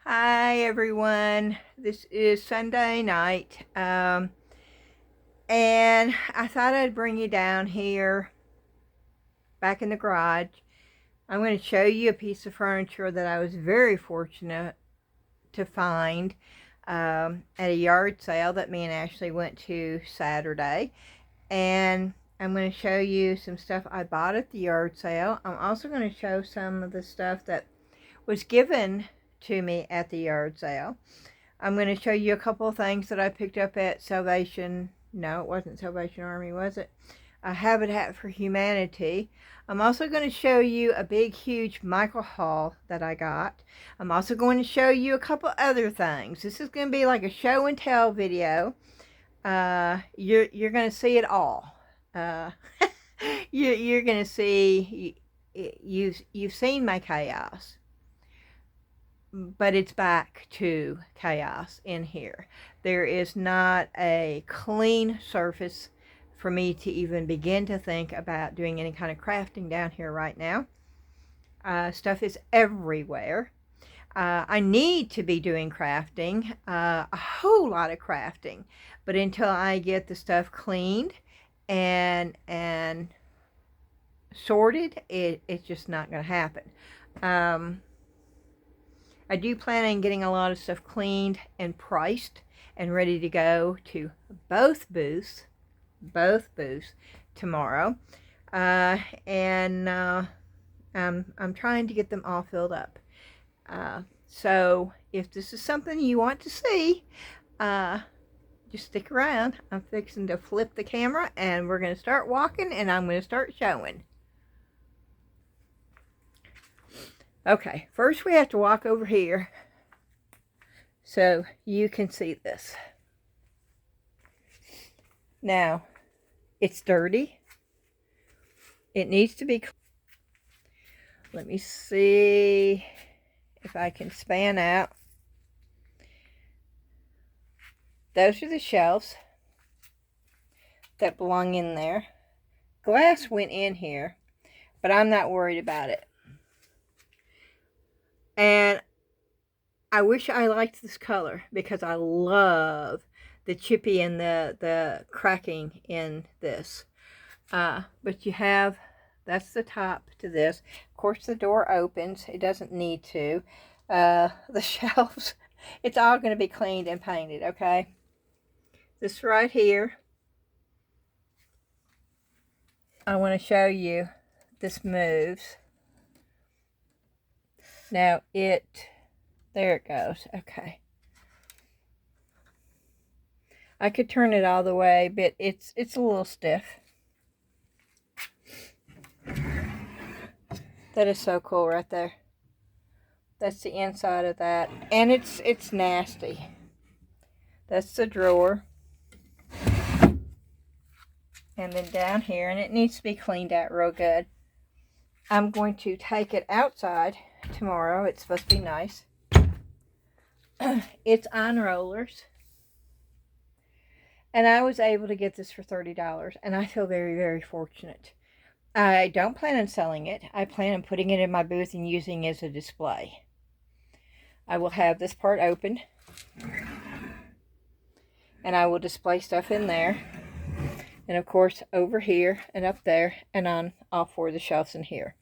Hi everyone, this is Sunday night, and I thought I'd bring you down here back in the garage. I'm going to show you a piece of furniture that I was very fortunate to find at a yard sale that me and Ashley went to Saturday, and I'm going to show you some stuff I bought at the yard sale. I'm also going to show some of the stuff that was given to me at the yard sale. I'm going to show you a couple of things that I picked up at Salvation. No, it wasn't Salvation Army, was it? Habitat for Humanity. I'm also going to show you a big, huge Michael haul that I got. I'm also going to show you a couple other things. This is going to be like a show and tell video. You're going to see it all. You're going to see. You've seen my chaos, but it's back to chaos in here. There is not a clean surface for me to even begin to think about doing any kind of crafting down here right now. Stuff is everywhere. I need to be doing crafting, a whole lot of crafting, but until I get the stuff cleaned and sorted, it's just not going to happen. I do plan on getting a lot of stuff cleaned and priced and ready to go to both booths tomorrow. I'm trying to get them all filled up. So if this is something you want to see, just stick around. I'm fixing to flip the camera and we're going to start walking and I'm going to start showing. Okay, first we have to walk over here so you can see this. Now, it's dirty. It needs to be. Let me see if I can span out. Those are the shelves that belong in there. Glass went in here, but I'm not worried about it. And I wish I liked this color because I love the chippy and the cracking in this. But you have, that's the top to this. Of course, the door opens. It doesn't need to. The shelves, it's all going to be cleaned and painted, okay? This right here, I want to show you. This moves. Now there it goes. Okay. I could turn it all the way, but it's a little stiff. That is so cool right there. That's the inside of that. And it's nasty. That's the drawer. And then down here, and it needs to be cleaned out real good. I'm going to take it outside tomorrow. It's supposed to be nice. It's on rollers. And I was able to get this for $30. And I feel very, very fortunate. I don't plan on selling it. I plan on putting it in my booth and using it as a display. I will have this part open. And I will display stuff in there. And of course, over here and up there and on all four of the shelves in here.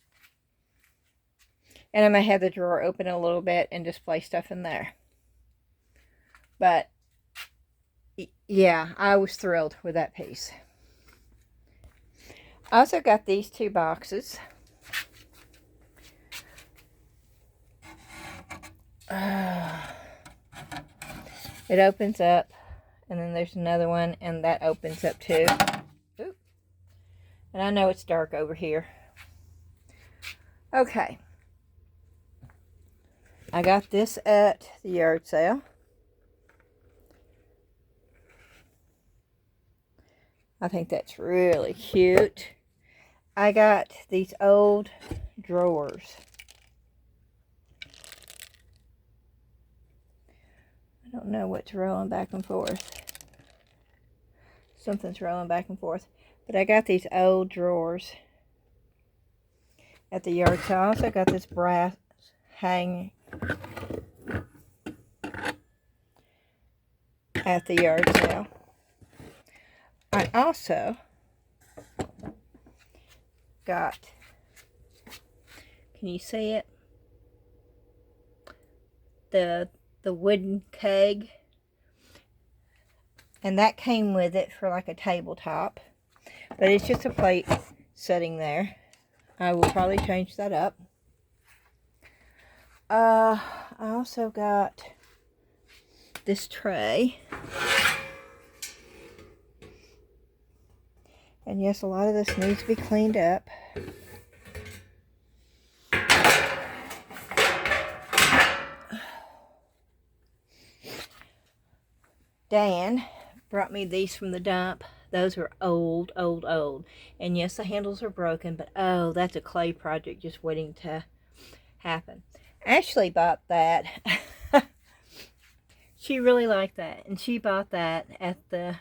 And I may have the drawer open a little bit and display stuff in there. But, yeah, I was thrilled with that piece. I also got these two boxes. It opens up. And then there's another one, and that opens up too. Oop. And I know it's dark over here. Okay. I got this at the yard sale. I think that's really cute. I got these old drawers. I don't know what's rolling back and forth. Something's rolling back and forth. But I got these old drawers at the yard sale. I also got this brass hanging. at the yard sale. I also got, can you see it? The wooden keg. And that came with it for like a tabletop. But it's just a plate sitting there. I will probably change that up. I also got this tray. And yes, a lot of this needs to be cleaned up. Dan brought me these from the dump. Those are old, old, old. And yes, the handles are broken, but oh, that's a clay project just waiting to happen. Ashley bought that. She really liked that, and she bought that at the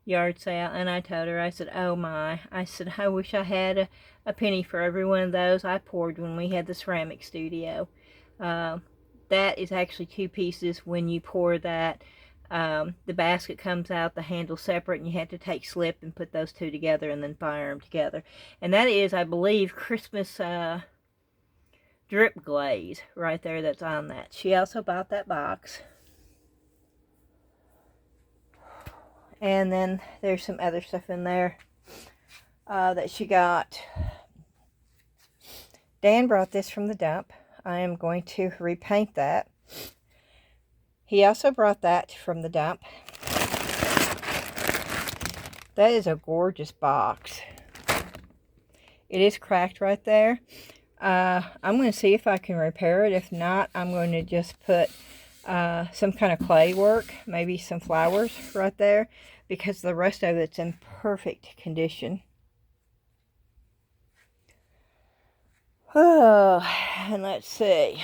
yard sale. And I told her, I said, oh my, I said, I wish I had a penny for every one of those I poured when we had the ceramic studio. That is actually 2 pieces. When you pour that, the basket comes out, the handle separate, and you have to take slip and put those 2 together and then fire them together. And that is, I believe, Christmas drip glaze right there that's on that. She also bought that box. And then there's some other stuff in there that she got. Dan brought this from the dump. I am going to repaint that. He also brought that from the dump. That is a gorgeous box. It is cracked right there. I'm going to see if I can repair it. If not, I'm going to just put some kind of clay work, maybe some flowers right there, because the rest of it's in perfect condition. Oh, and let's see.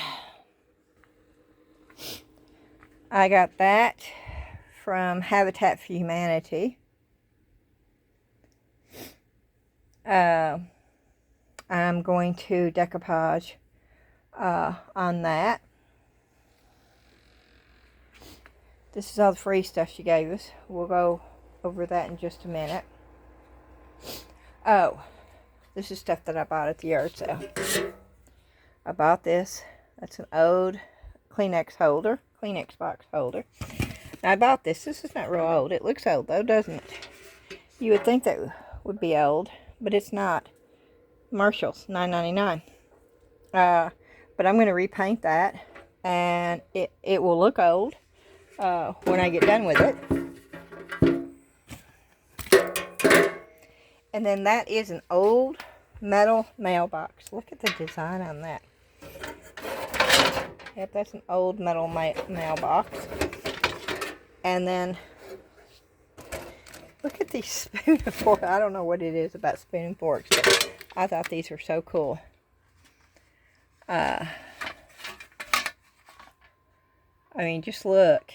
I got that from Habitat for Humanity. I'm going to decoupage on that. This is all the free stuff she gave us. We'll go over that in just a minute. Oh, this is stuff that I bought at the yard sale. I bought this. That's an old Kleenex holder, Kleenex box holder. Now I bought this. This is not real old. It looks old though, doesn't it? You would think that would be old, but it's not. Marshall's, $9.99. But I'm going to repaint that, and it will look old when I get done with it. And then that is an old metal mailbox. Look at the design on that. Yep, that's an old metal mailbox. And then look at these spoon and forks. I don't know what it is about spoon and forks, but I thought these were so cool. I mean, just look.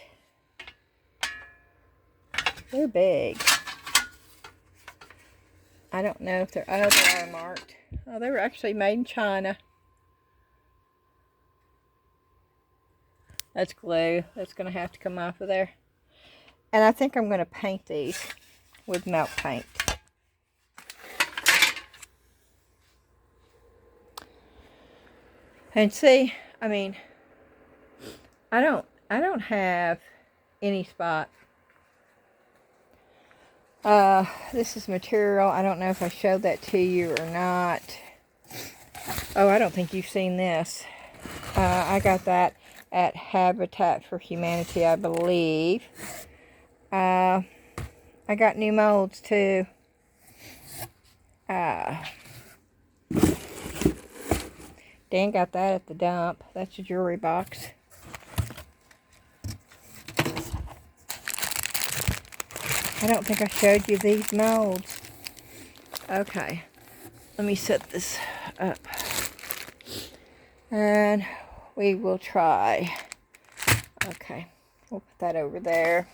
They're big. I don't know if they're, oh, they are marked. Oh, they were actually made in China. That's glue. That's going to have to come off of there. And I think I'm going to paint these with milk paint. And see, I mean, I don't have any spot. This is material. I don't know if I showed that to you or not. Oh, I don't think you've seen this. I got that at Habitat for Humanity, I believe. I got new molds too. Dan got that at the dump. That's a jewelry box. I don't think I showed you these molds. Okay, let me set this up. And we will try. Okay, we'll put that over there.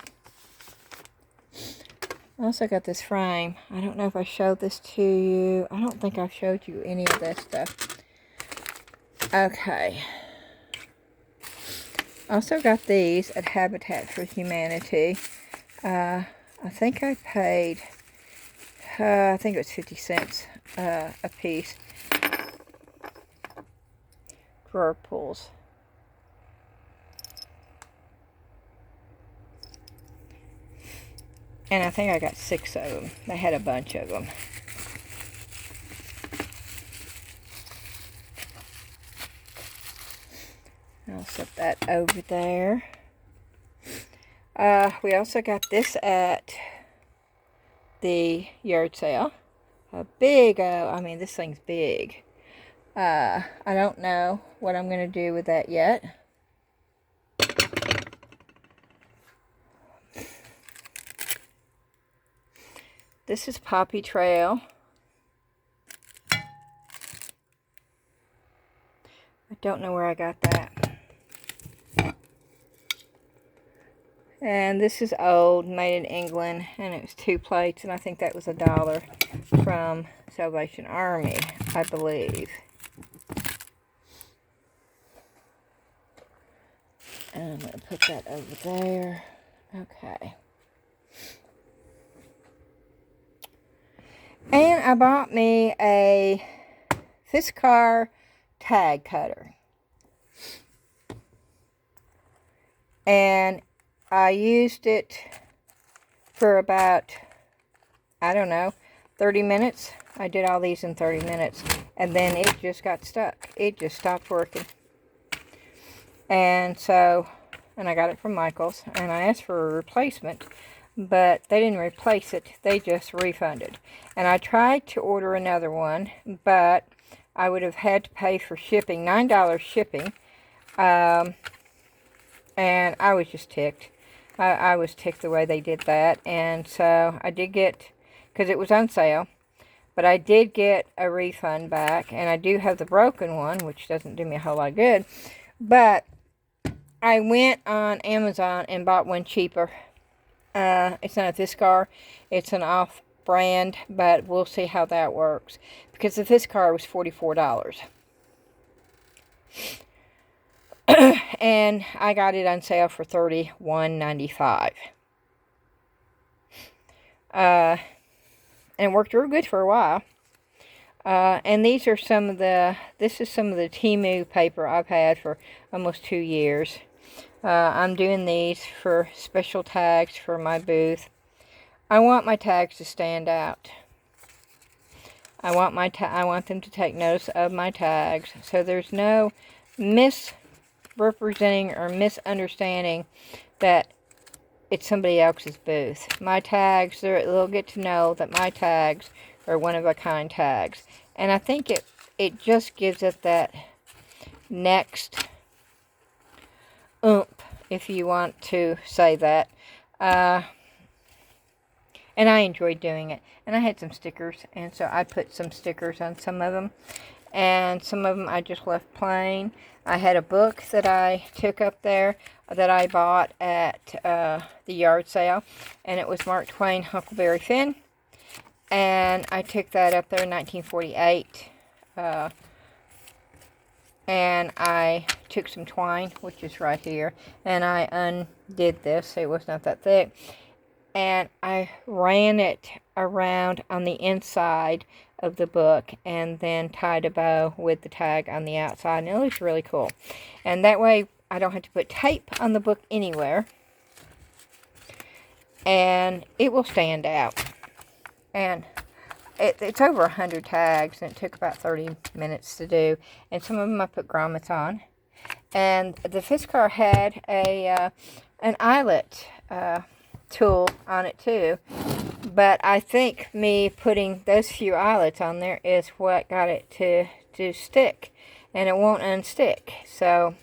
I also got this frame. I don't know if I showed this to you. I don't think I've showed you any of that stuff. Okay. Also got these at Habitat for Humanity. I think I paid, I think it was 50 cents a piece. Drawer pulls. And I think I got 6 of them. They had a bunch of them. I'll set that over there. We also got this at the yard sale. A big, I mean, this thing's big. I don't know what I'm going to do with that yet. This is Poppy Trail. I don't know where I got that. And this is old, made in England, and it was 2 plates, and I think that was $1 from Salvation Army, I believe. And I'm going to put that over there. Okay. And I bought me a Fiskar tag cutter. And I used it for about, I don't know, 30 minutes. I did all these in 30 minutes. And then it just got stuck. It just stopped working. And so, and I got it from Michael's. And I asked for a replacement. But they didn't replace it. They just refunded. And I tried to order another one. But I would have had to pay for shipping. $9 shipping. And I was just ticked. I was ticked the way they did that. And so I did get, because it was on sale, but I did get a refund back. And I do have the broken one, which doesn't do me a whole lot of good. But I went on Amazon and bought one cheaper. It's not a Fiskar. It's an off-brand, but we'll see how that works. Because the Fiskar was $44. And I got it on sale for $31.95. And it worked real good for a while. And these are some of the, this is some of the Temu paper I've had for almost 2 years. I'm doing these for special tags for my booth. I want my tags to stand out. I want them to take notice of my tags, so there's no misrepresenting or misunderstanding that it's somebody else's booth. My tags, they'll get to know that my tags are one-of-a-kind tags. And I think it just gives it that next oomph, if you want to say that. And I enjoyed doing it. And I had some stickers, and so I put some stickers on some of them. And some of them I just left plain. I had a book that I took up there that I bought at the yard sale. And it was Mark Twain, Huckleberry Finn. And I took that up there in 1948. And I took some twine, which is right here. And I undid this. It was not that thick. And I ran it around on the inside of the book and then tied a bow with the tag on the outside, and it looks really cool. And that way I don't have to put tape on the book anywhere, and it will stand out. And it's over 100 tags, and it took about 30 minutes to do, and some of them I put grommets on. And the Fiskar had an eyelet tool on it too, but I think me putting those few eyelets on there is what got it to stick, and it won't unstick. So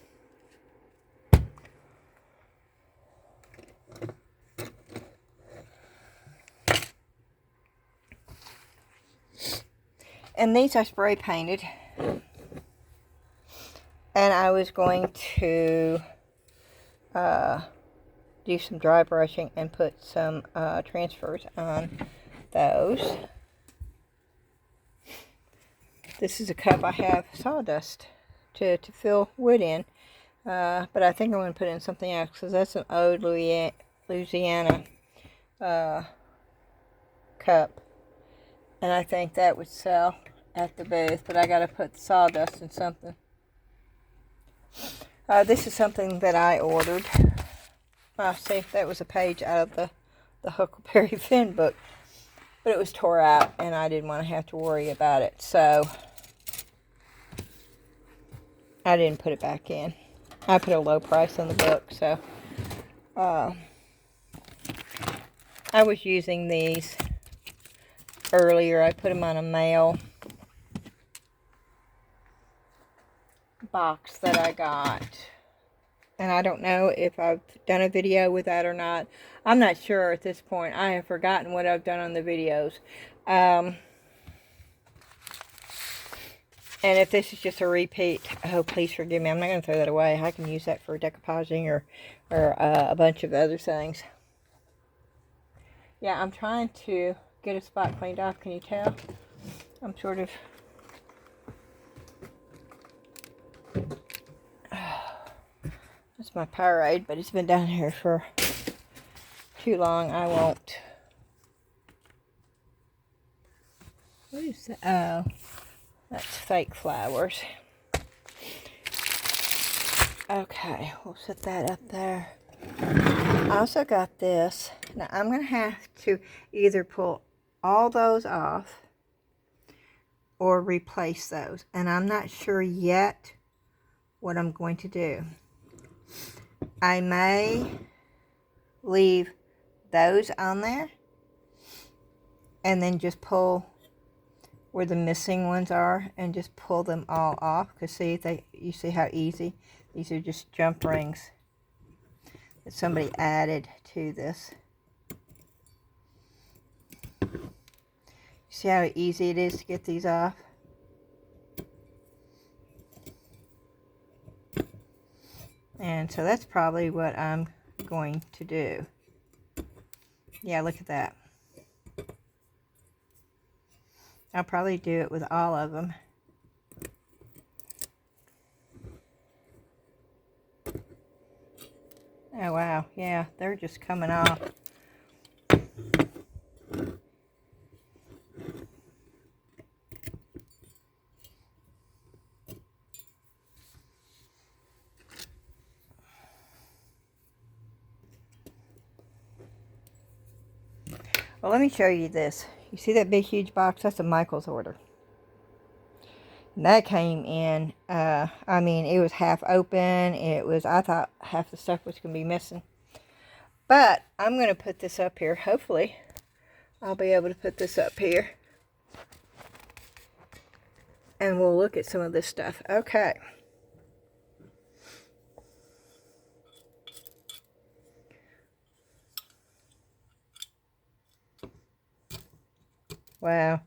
and these I spray painted, and I was going to do some dry brushing and put some transfers on those. This is a cup I have sawdust to fill wood in. But I think I'm going to put in something else because that's an old Louisiana cup. And I think that would sell at the booth. But I got to put the sawdust in something. This is something that I ordered. See, that was a page out of the Huckleberry Finn book. But it was tore out, and I didn't want to have to worry about it. So I didn't put it back in. I put a low price on the book, so I was using these earlier. I put them on a mail box that I got. And I don't know if I've done a video with that or not. I'm not sure at this point. I have forgotten what I've done on the videos. And if this is just a repeat, oh, please forgive me. I'm not going to throw that away. I can use that for decoupaging or a bunch of other things. Yeah, I'm trying to get a spot cleaned off. Can you tell? I'm sort of... That's my Powerade, but it's been down here for too long. I won't. What is that? Oh, that's fake flowers. Okay, we'll set that up there. I also got this. Now, I'm going to have to either pull all those off or replace those. And I'm not sure yet what I'm going to do. I may leave those on there and then just pull where the missing ones are and just pull them all off. Because see, you see how easy? These are just jump rings that somebody added to this. See how easy it is to get these off? And so that's probably what I'm going to do. Yeah, look at that. I'll probably do it with all of them. Oh wow, yeah, they're just coming off. Well, let me show you this. You see that big huge box? That's a Michael's order. And that came in, I mean, it was half open. I thought half the stuff was going to be missing. But I'm going to put this up here. Hopefully, I'll be able to put this up here. And we'll look at some of this stuff. Okay. Wow.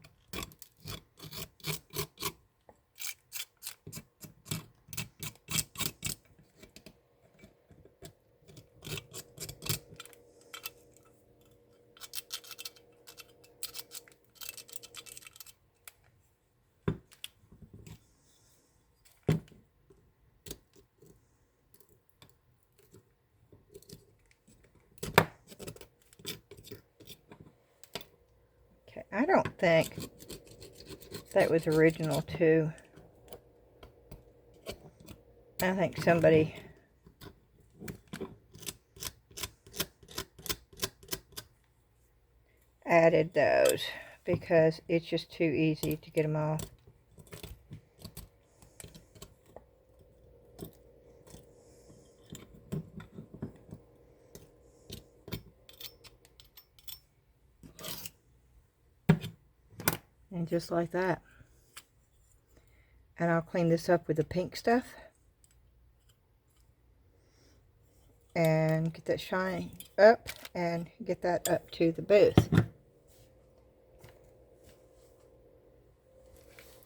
Okay, I don't think that was original too. I think somebody added those because it's just too easy to get them off. And just like that. And I'll clean this up with the pink stuff. And get that shine up and get that up to the booth.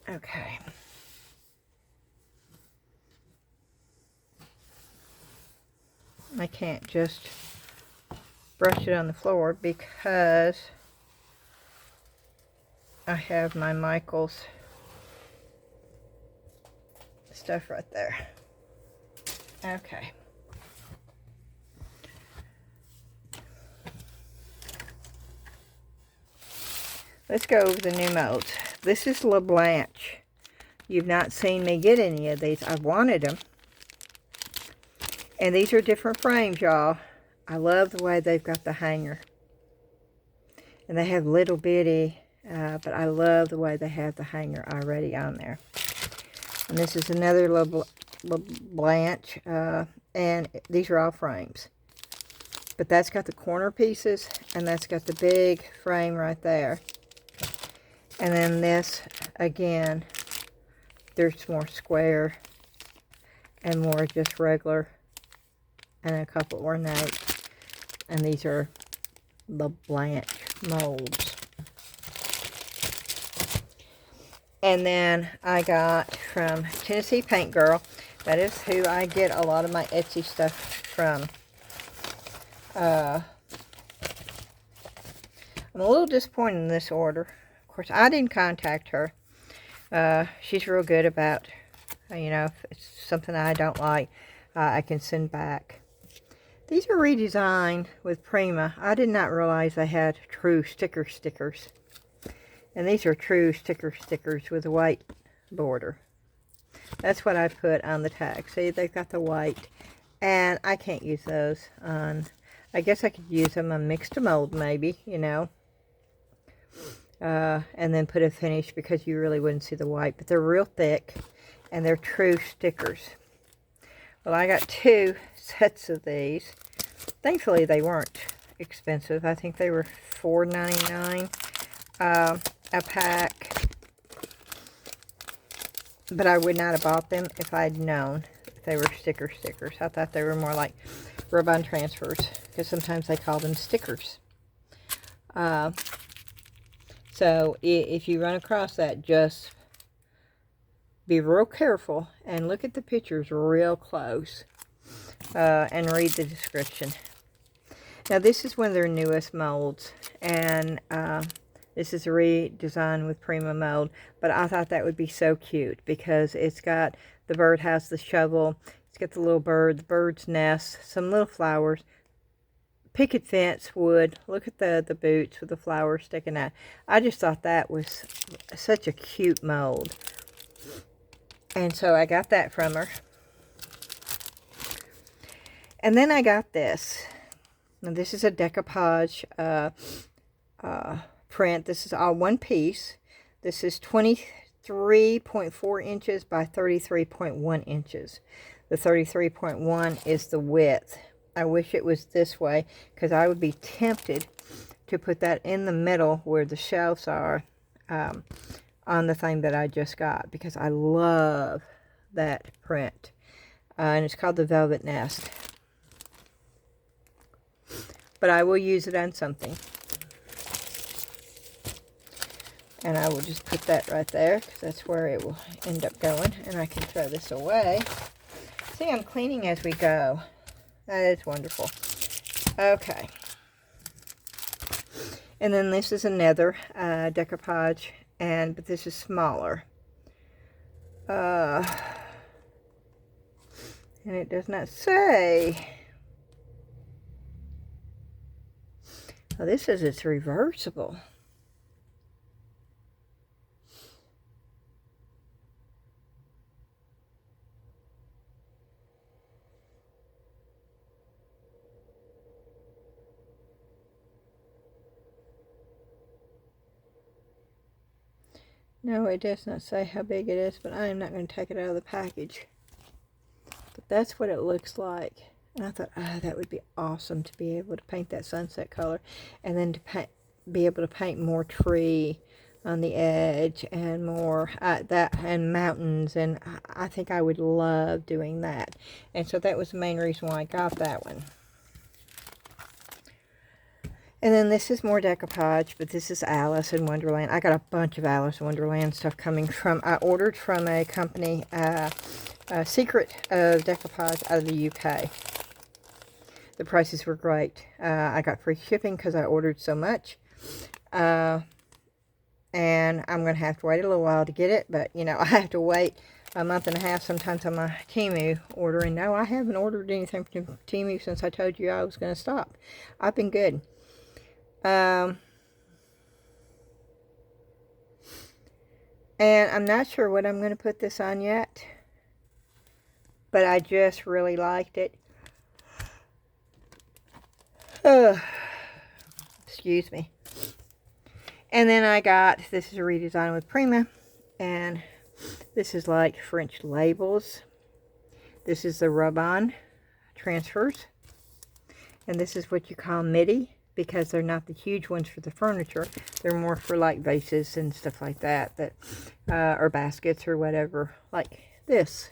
Okay. I can't just brush it on the floor because I have my Michael's stuff right there. Okay. Let's go over the new molds. This is La Blanche. You've not seen me get any of these. I wanted them. And these are different frames, y'all. I love the way they've got the hanger. And they have little bitty, but I love the way they have the hanger already on there. And this is another La Blanche, and these are all frames. But that's got the corner pieces, and that's got the big frame right there. And then this, again, there's more square and more just regular, and a couple ornate. And these are La Blanche molds. And then I got from Tennessee Paint Girl. That is who I get a lot of my Etsy stuff from. I'm a little disappointed in this order. Of course, I didn't contact her. She's real good about, you know, if it's something I don't like, I can send back. These are redesigned with Prima. I did not realize they had true stickers. And these are true stickers with a white border. That's what I put on the tag. See, they've got the white. And I can't use those on, I guess I could use them on mixed mold maybe, you know. And then put a finish because you really wouldn't see the white. But they're real thick and they're true stickers. Well, I got 2 sets of these. Thankfully, they weren't expensive. I think they were $4.99 a pack. But I would not have bought them if I'd known they were stickers. I thought they were more like rub-on transfers, because sometimes they call them stickers. So if you run across that, just be real careful and look at the pictures real close, and read the description. Now this is one of their newest molds, and this is a redesign with Prima mold, but I thought that would be so cute because it's got the birdhouse, the shovel, it's got the little bird, the bird's nest, some little flowers, picket fence wood. Look at the boots with the flowers sticking out. I just thought that was such a cute mold. And so I got that from her. And then I got this. Now this is a decoupage print. This is all one piece. This is 23.4 inches by 33.1 inches. The 33.1 is the width. I wish it was this way because I would be tempted to put that in the middle where the shelves are on the thing that I just got, because I love that print. And it's called the Velvet Nest. But I will use it on something. And I will just put that right there, because that's where it will end up going. And I can throw this away. See, I'm cleaning as we go. That is wonderful. Okay. And then this is another decoupage, but this is smaller. And it does not say. Oh, this says it's reversible. No, it does not say how big it is, but I am not going to take it out of the package. But that's what it looks like. And I thought, oh, that would be awesome to be able to paint that sunset color. And then to be able to paint more tree on the edge and more that and mountains. And I think I would love doing that. And so that was the main reason why I got that one. And then this is more decoupage, but this is Alice in Wonderland. I got a bunch of Alice in Wonderland stuff coming from, I ordered from a company, Secret of Decoupage out of the UK. The prices were great. I got free shipping because I ordered so much. And I'm going to have to wait a little while to get it, but, you know, I have to wait a month and a half sometimes on my Temu order. And no, I haven't ordered anything from Temu since I told you I was going to stop. I've been good. And I'm not sure what I'm going to put this on yet, but I just really liked it. Excuse me. And then I got, this is a redesign with Prima, and this is like French labels. This is the rub-on transfers, and this is what you call midi, because they're not the huge ones for the furniture. They're more for like vases and stuff like that, or baskets or whatever, like this,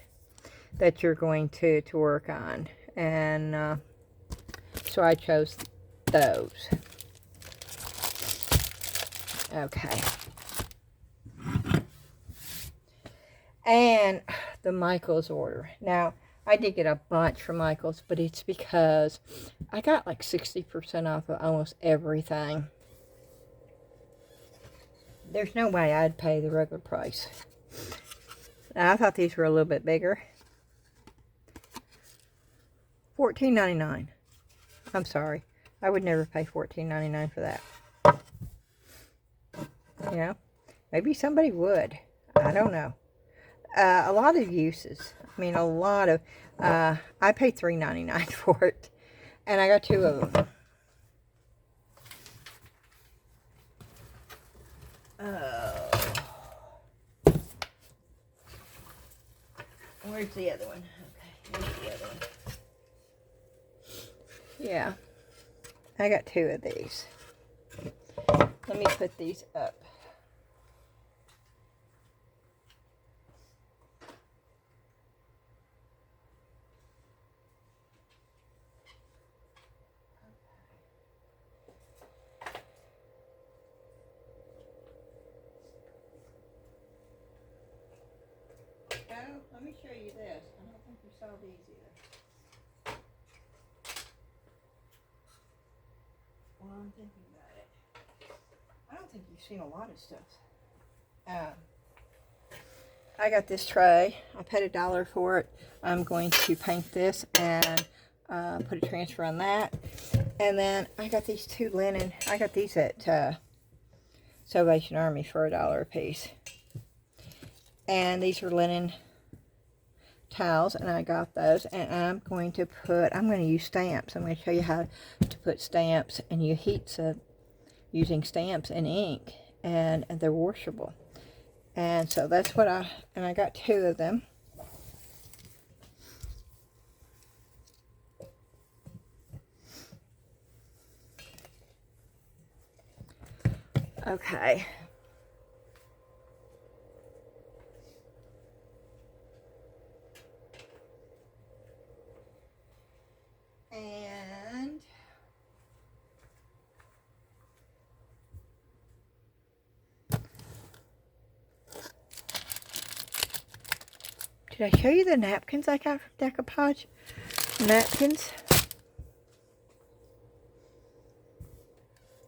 that you're going to work on. And so I chose those. Okay. And the Michaels order. Now, I did get a bunch from Michaels, but it's because I got like 60% off of almost everything. There's no way I'd pay the regular price. Now, I thought these were a little bit bigger. $14.99. I'm sorry. I would never pay $14.99 for that. You know, maybe somebody would. I don't know. A lot of uses. I mean, a lot of... I paid $3.99 for it. And I got 2 of them. Oh. Where's the other one? Okay, here's the other one. Yeah. I got 2 of these. Let me put these up. Let me show you this. I don't think you saw these either. Well, I'm thinking about it. I don't think you've seen a lot of stuff. I got this tray. I paid $1 for it. I'm going to paint this and put a transfer on that. And then I got these 2 linen. I got these at Salvation Army for $1 a piece. And these are linen towels, and I got those, and I'm going to use stamps. I'm going to show you how to put stamps, and you heat using stamps and ink, and they're washable. And so that's what I got 2 of them. Okay. And did I show you the napkins I got from Decoupage? Napkins?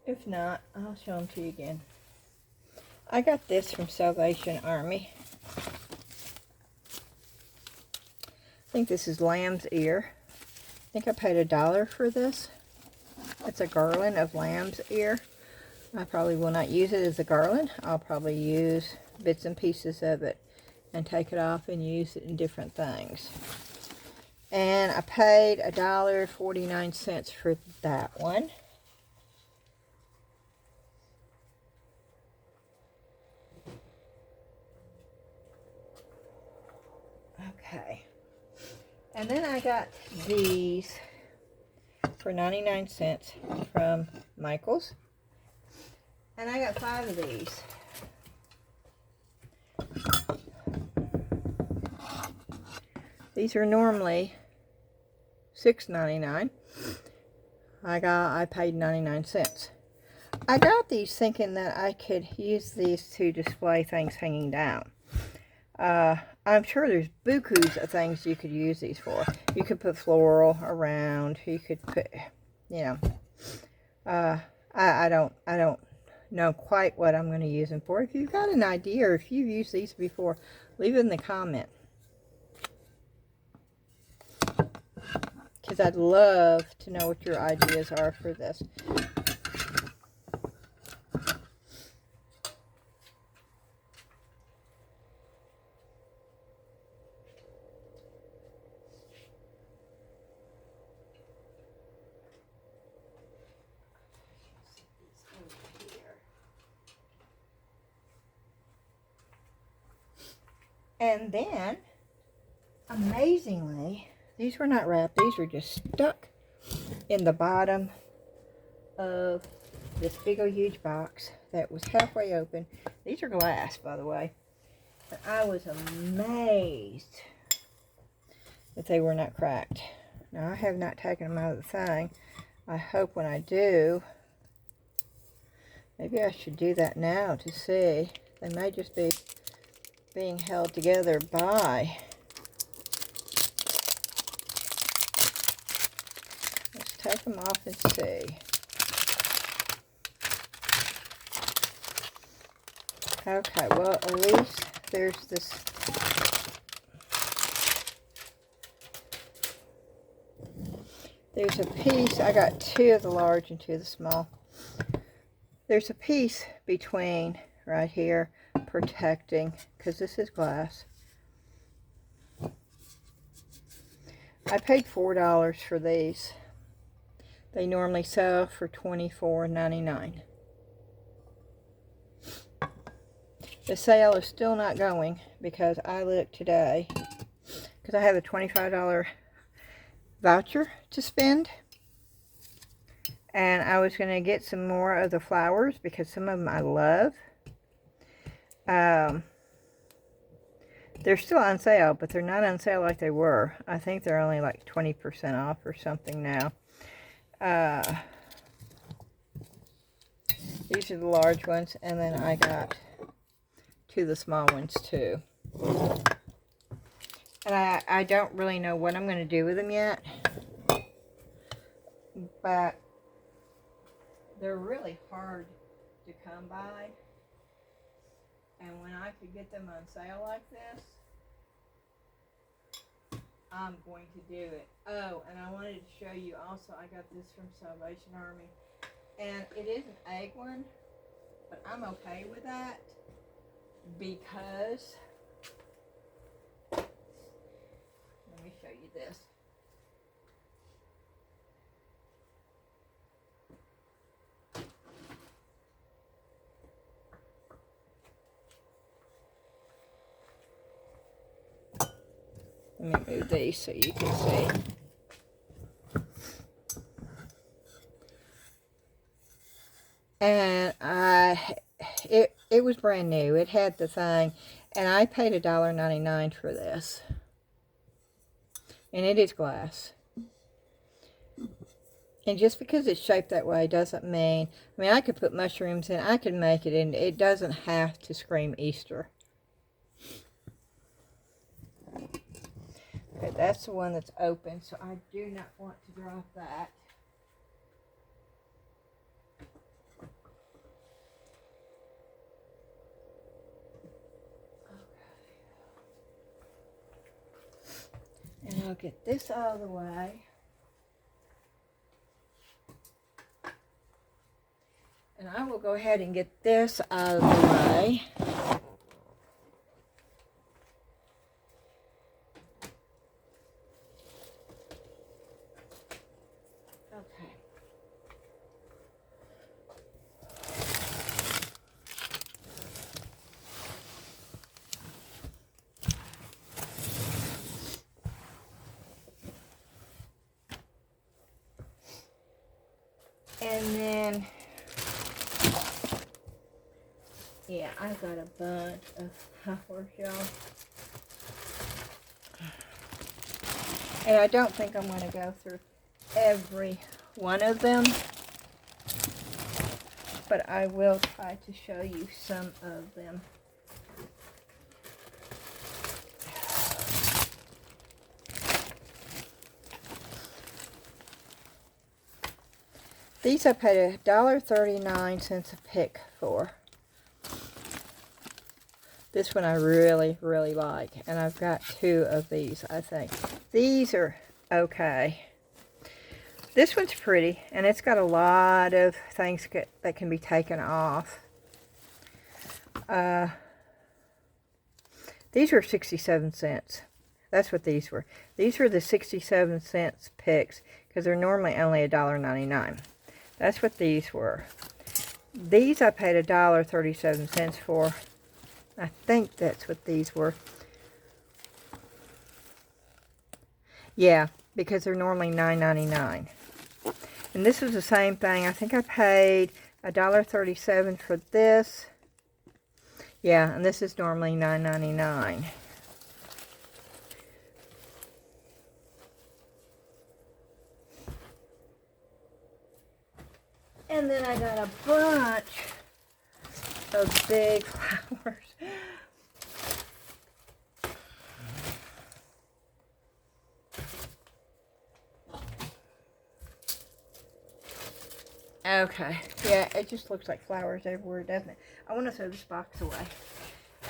If not, I'll show them to you again. I got this from Salvation Army. I think this is lamb's ear. I think I paid $1 for this. It's a garland of lamb's ear. I probably will not use it as a garland. I'll probably use bits and pieces of it and take it off and use it in different things. And I paid $1.49 for that one. Okay. And then I got these for 99 cents from Michaels. And I got 5 of these. These are normally $6.99. I paid 99 cents. I got these thinking that I could use these to display things hanging down. I'm sure there's bukus of things you could use these for. You could put floral around. You could put, you know, I don't know quite what I'm going to use them for. If you've got an idea or if you've used these before, leave it in the comment. because I'd love to know what your ideas are for this. And then, amazingly, these were not wrapped. These were just stuck in the bottom of this big old huge box that was halfway open. These are glass, by the way. But I was amazed that they were not cracked. Now, I have not taken them out of the thing. I hope when I do, maybe I should do that now to see. They may just be being held together by. Let's take them off and see. Okay, well, at least there's this. There's a piece. I got 2 of the large and 2 of the small. There's a piece between right here protecting, because this is glass. I paid $4 for these. They normally sell for $24.99. The sale is still not going because I looked today because I have a $25 voucher to spend, and I was going to get some more of the flowers because some of them I love. They're still on sale, but they're not on sale like they were. I think they're only like 20% off or something now. These are the large ones, and then I got 2 of the small ones too. And I don't really know what I'm going to do with them yet, but they're really hard to come by. And when I could get them on sale like this, I'm going to do it. Oh, and I wanted to show you also, I got this from Salvation Army. And it is an egg one, but I'm okay with that because, let me show you this. Let me move these so you can see. And it was brand new. It had the thing, and I paid $1.99 for this. And it is glass. And just because it's shaped that way doesn't mean, I mean, I could put mushrooms in, I could make it, and it doesn't have to scream Easter. Okay, that's the one that's open, so I do not want to drop that. Okay. And I'll get this out of the way. And I will go ahead and get this out of the way. And then, yeah, I've got a bunch of flowers, y'all. And I don't think I'm going to go through every one of them, but I will try to show you some of them. These I paid $1.39 a pick for. This one I really, really like. And I've got 2 of these, I think. These are okay. This one's pretty, and it's got a lot of things that can be taken off. These were 67 cents. That's what these were. These were the 67 cents picks, because they're normally only $1.99. That's what these were. These I paid $1.37 for. I think that's what these were. Yeah, because they're normally $9.99. And this was the same thing. I think I paid $1.37 for this. Yeah, and this is normally $9.99. And then I got a bunch of big flowers. Okay, yeah, it just looks like flowers everywhere, doesn't it? I want to throw this box away.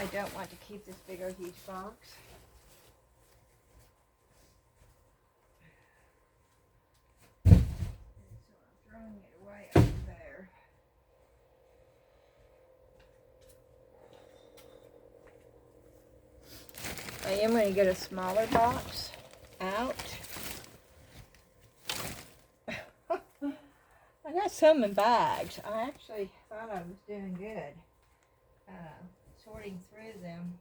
I don't want to keep this big old huge box. So I'm throwing it away over there. I am going to get a smaller box out. I got some in bags. I actually thought I was doing good sorting through them.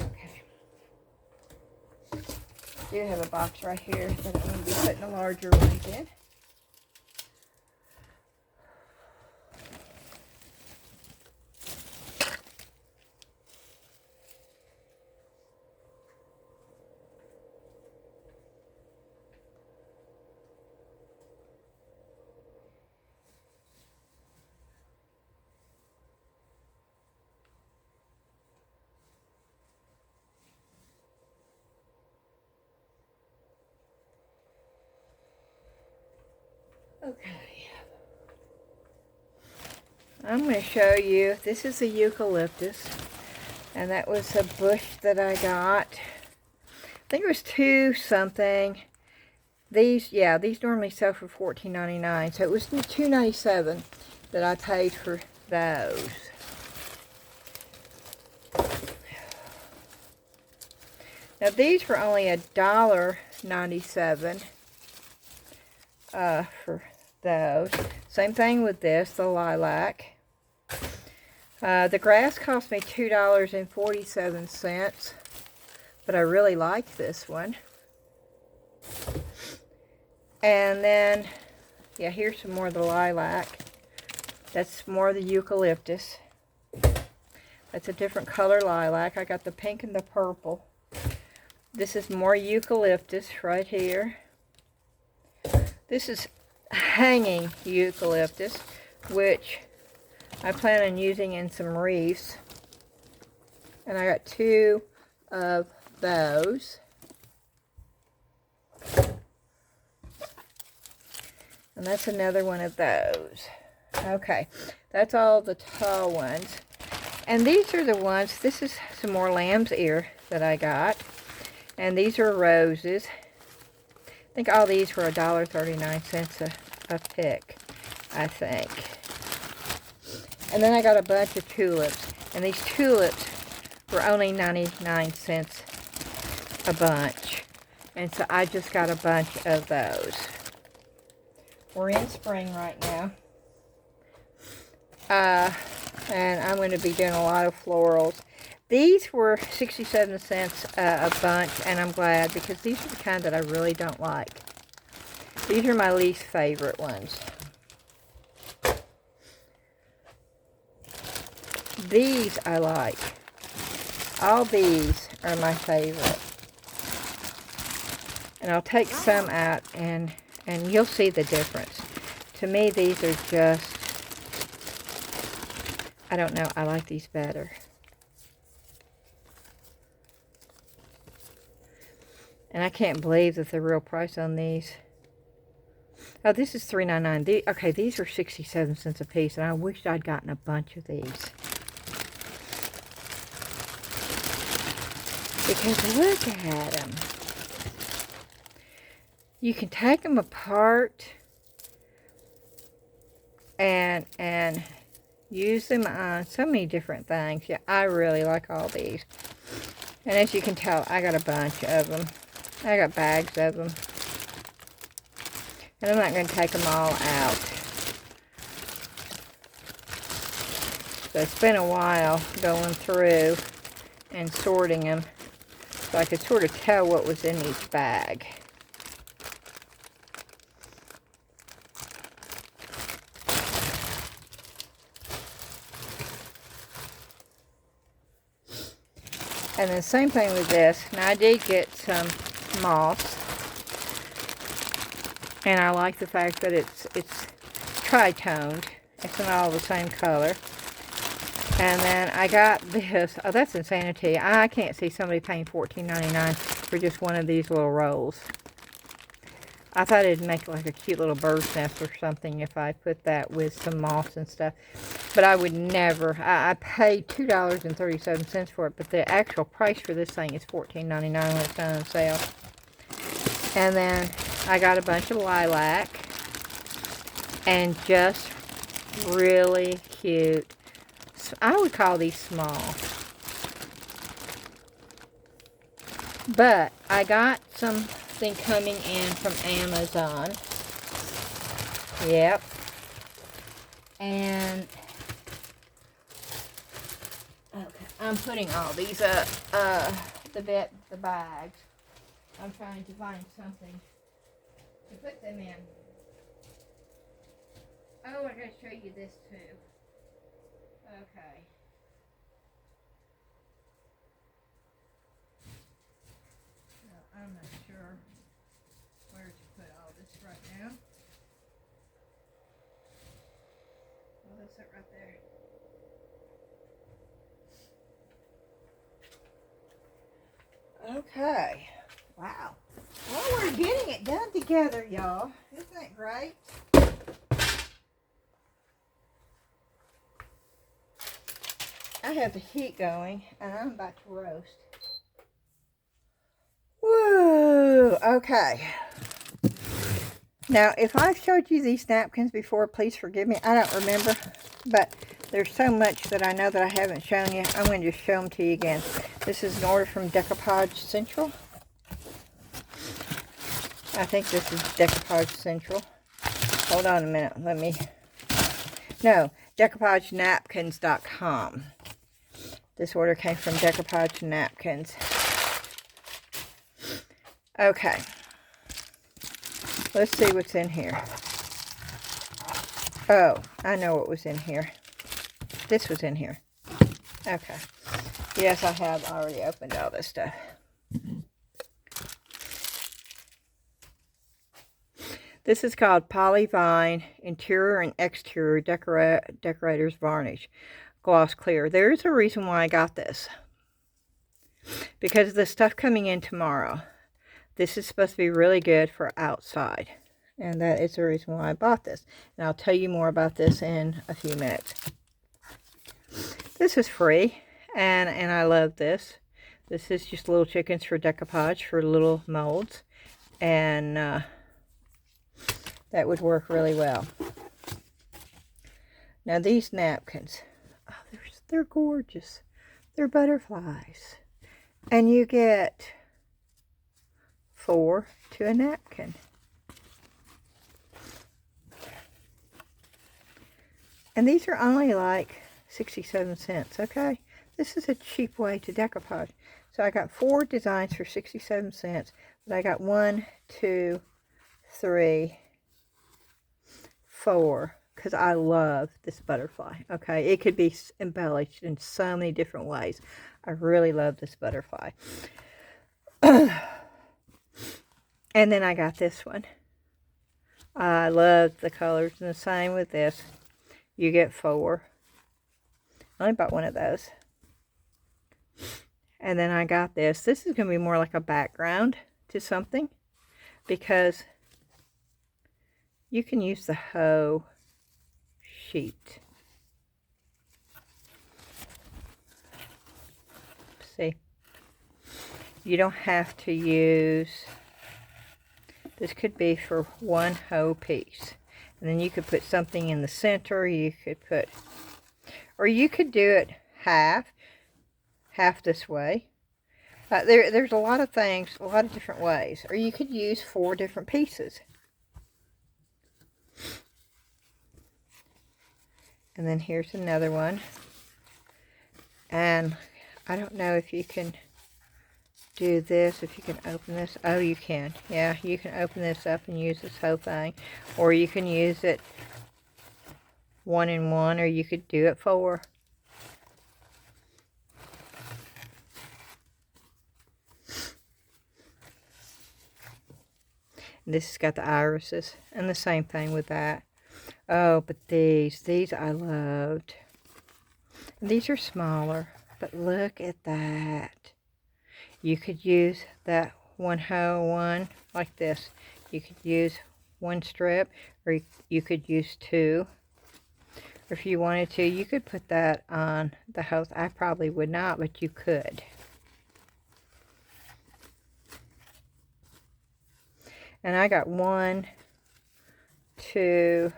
Okay. I do have a box right here that I'm going to be putting the larger ones in. Okay, I'm going to show you, this is a eucalyptus, and that was a bush that I got. I think it was $2 something. These, yeah, these normally sell for $14.99, so it was $2.97 that I paid for those. Now these were only $1.97 for those. Same thing with this, the lilac. The grass cost me $2.47, but I really like this one. And then, yeah, here's some more of the lilac. That's more of the eucalyptus. That's a different color lilac. I got the pink and the purple. This is more eucalyptus right here. This is hanging eucalyptus, which I plan on using in some wreaths. And I got 2 of those. And that's another one of those. Okay, that's all the tall ones. And these are the ones, this is some more lamb's ear that I got. And these are roses. I think all these were $1.39 a pick, I think. And then I got a bunch of tulips. And these tulips were only 99 cents a bunch. And so I just got a bunch of those. We're in spring right now. And I'm going to be doing a lot of florals. These were 67 cents a bunch, and I'm glad because these are the kind that I really don't like. These are my least favorite ones. These I like. All these are my favorite. And I'll take some out and you'll see the difference. To me, these are just, I don't know, I like these better. And I can't believe that the real price on these. Oh, this is $3.99. Okay, these are 67 cents a piece, and I wish I'd gotten a bunch of these. Because look at them. You can take them apart and use them on so many different things. Yeah, I really like all these. And as you can tell, I got a bunch of them. I got bags of them. And I'm not going to take them all out. So it's been a while going through and sorting them, so I could sort of tell what was in each bag. And the same thing with this. Now I did get some moss, and I like the fact that it's tri-toned. It's not all the same color. And then I got this. Oh, that's insanity. I can't see somebody paying $14.99 for just one of these little rolls. I thought it'd make like a cute little bird's nest or something if I put that with some moss and stuff. But I would never. I paid $2.37 for it, but the actual price for this thing is $14.99 when it's done on sale. And then I got a bunch of lilac and just really cute. I would call these small. But I got something coming in from Amazon. Yep. And okay, I'm putting all these up, the bags. I'm trying to find something to put them in. Oh, I gotta show you this too. Okay. No, I'm not sure where to put all this right now. Well, that's it right there. Okay. Wow. Well, we're getting it done together, y'all. Isn't that great? I have the heat going, and I'm about to roast. Woo! Okay. Now, if I've showed you these napkins before, please forgive me. I don't remember, but there's so much that I know that I haven't shown you. I'm going to just show them to you again. This is an order from Decoupage Central. I think this is Decoupage Central. Hold on a minute. No, decoupagenapkins.com. This order came from Decoupage Napkins. Okay. Let's see what's in here. Oh, I know what was in here. This was in here. Okay. Yes, I have already opened all this stuff. This is called Polyvine Interior and Exterior Decorator's Varnish. Gloss Clear. There's a reason why I got this. Because of the stuff coming in tomorrow. This is supposed to be really good for outside. And that is the reason why I bought this. And I'll tell you more about this in a few minutes. This is free. And I love this. This is just little chickens for decoupage for little molds. And that would work really well. Now these napkins. Oh, they're gorgeous. They're butterflies. And you get 4 to a napkin. And these are only like 67 cents, okay? This is a cheap way to decoupage. So I got 4 designs for 67 cents. But I got 1, 2, 3, 4. Because I love this butterfly, okay? It could be embellished in so many different ways. I really love this butterfly. And then I got this one. I love the colors. And the same with this. You get 4. I only bought one of those. And then I got this. This is going to be more like a background to something. Because you can use the hoe sheet. See? You don't have to use, this could be for one whole piece. And then you could put something in the center. You could put, or you could do it half this way. There's a lot of things, a lot of different ways. Or you could use 4 different pieces. And then here's another one. And I don't know if you can do this, if you can open this. Oh, you can. Yeah, you can open this up and use this whole thing. Or you can use it 1 in 1, or you could do it 4. And this has got the irises, and the same thing with that. Oh, but these I loved. These are smaller, but look at that. You could use that one whole one like this. You could use 1 strip, or you could use 2. Or if you wanted to, you could put that on the whole. I probably would not, but you could. And I got 1, 2,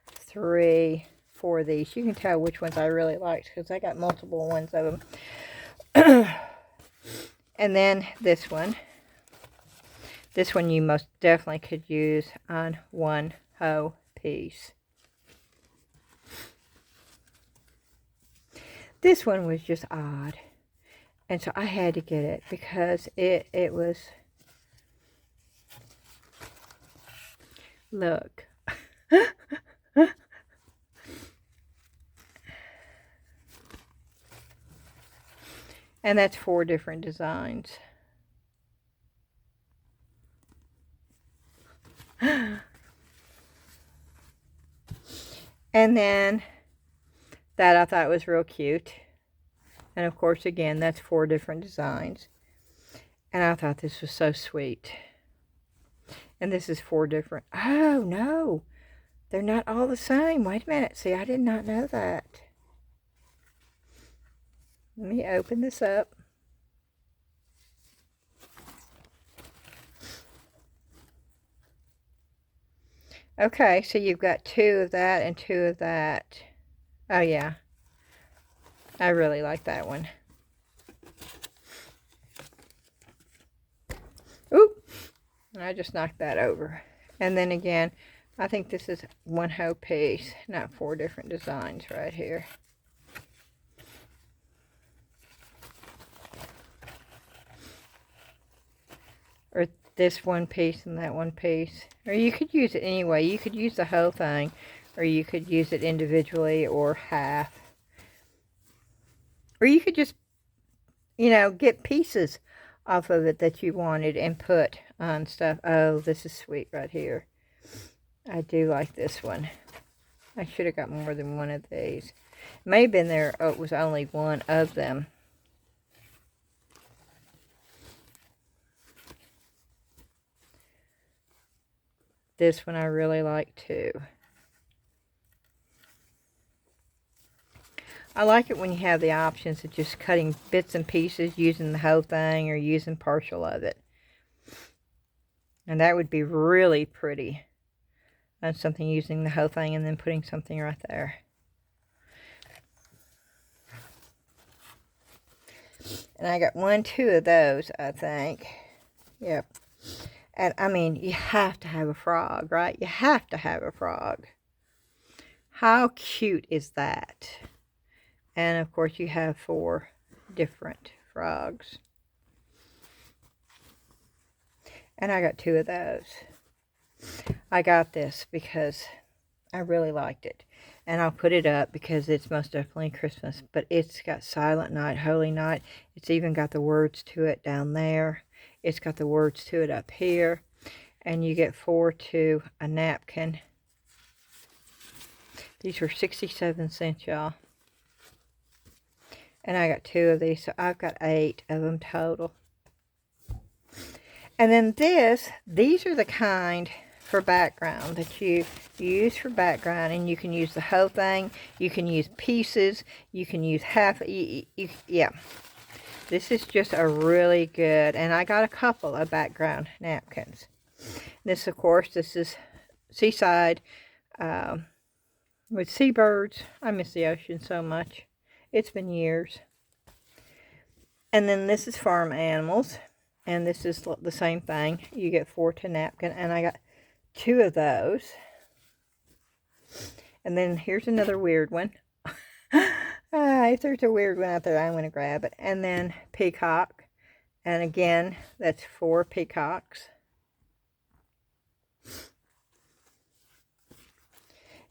3, 4 of these. You can tell which ones I really liked because I got multiple ones of them. And then this one. This one you most definitely could use on 1 whole piece. This one was just odd. And so I had to get it because it was, look. And that's 4 different designs. And then that I thought was real cute. And of course, again, that's 4 different designs. And I thought this was so sweet. And this is 4 different. Oh, no. They're not all the same. Wait a minute. See, I did not know that. Let me open this up. Okay, so you've got 2 of that and 2 of that. Oh, yeah. I really like that one. Oop! I just knocked that over. And then again, I think this is 1 whole piece, not 4 different designs right here. Or this 1 piece and that 1 piece. Or you could use it anyway. You could use the whole thing, or you could use it individually or half. Or you could just, you know, get pieces off of it that you wanted and put on stuff. Oh, this is sweet right here. I do like this one. I should have got more than 1 of these. It may have been there, oh, it was only 1 of them. This one I really like too. I like it when you have the options of just cutting bits and pieces, using the whole thing or using partial of it. And that would be really pretty on something, using the whole thing and then putting something right there. And I got 1, 2 of those, I think. Yep. And I mean, you have to have a frog, right? You have to have a frog. How cute is that? And of course you have 4 different frogs. And I got 2 of those. I got this because I really liked it. And I'll put it up because it's most definitely Christmas. But it's got Silent Night, Holy Night. It's even got the words to it down there. It's got the words to it up here. And you get 4 to a napkin. These were 67 cents, y'all. And I got 2 of these, so I've got 8 of them total. And then these are the kind for background that you use for background, and you can use the whole thing. You can use pieces. You can use half. Yeah. This is just a really good, and I got a couple of background napkins. This, of course, this is seaside with seabirds. I miss the ocean so much. It's been years. And then this is farm animals. And this is the same thing. You get 4 to napkin. And I got 2 of those. And then here's another weird one. If there's a weird one out there, I'm going to grab it. And then peacock. And again, that's 4 peacocks.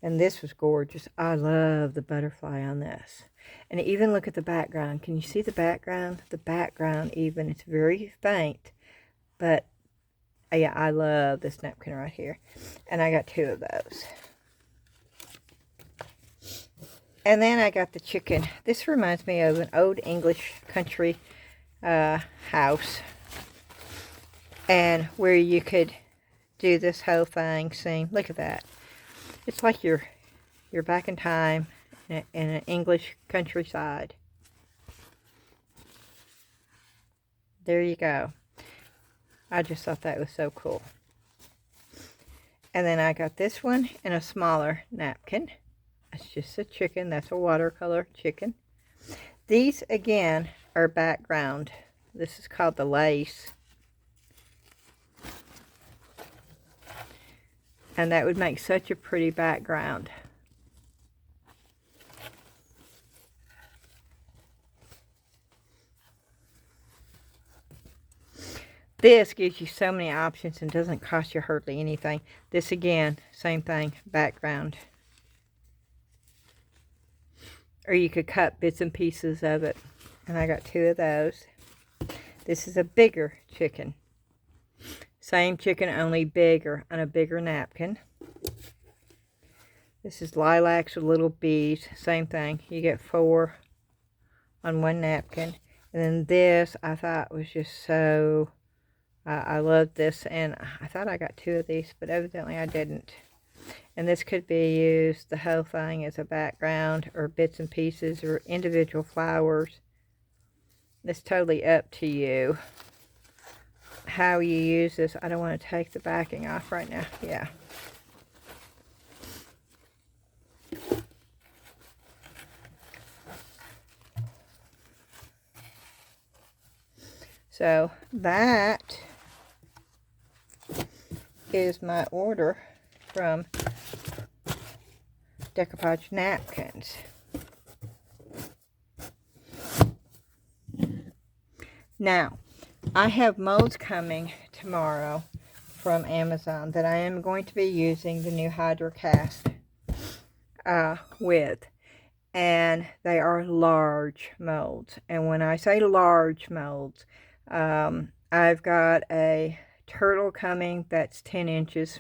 And this was gorgeous. I love the butterfly on this. And even look at the background. Can you see the background? The background even, it's very faint. But, yeah, I love this napkin right here. And I got 2 of those. And then I got the chicken. This reminds me of an old English country house. And where you could do this whole thing scene. Look at that. It's like you're back in time in an English countryside. There you go. I just thought that was so cool. And then I got this one in a smaller napkin. It's just a chicken. That's a watercolor chicken. These, again, are background. This is called the lace. And that would make such a pretty background. This gives you so many options and doesn't cost you hardly anything. This again, same thing, background. Or you could cut bits and pieces of it. And I got 2 of those. This is a bigger chicken. Same chicken, only bigger, on a bigger napkin. This is lilacs with little bees. Same thing. You get 4 on one napkin. And then this, I thought was just so... I love this. And I thought I got 2 of these, but evidently I didn't. And this could be used, the whole thing, as a background, or bits and pieces, or individual flowers. It's totally up to you how you use this. I don't want to take the backing off right now. Yeah. So that is my order from Decoupage napkins. Now, I have molds coming tomorrow from Amazon that I am going to be using the new Hydro Cast with. And they are large molds. And when I say large molds, I've got a turtle coming that's 10 inches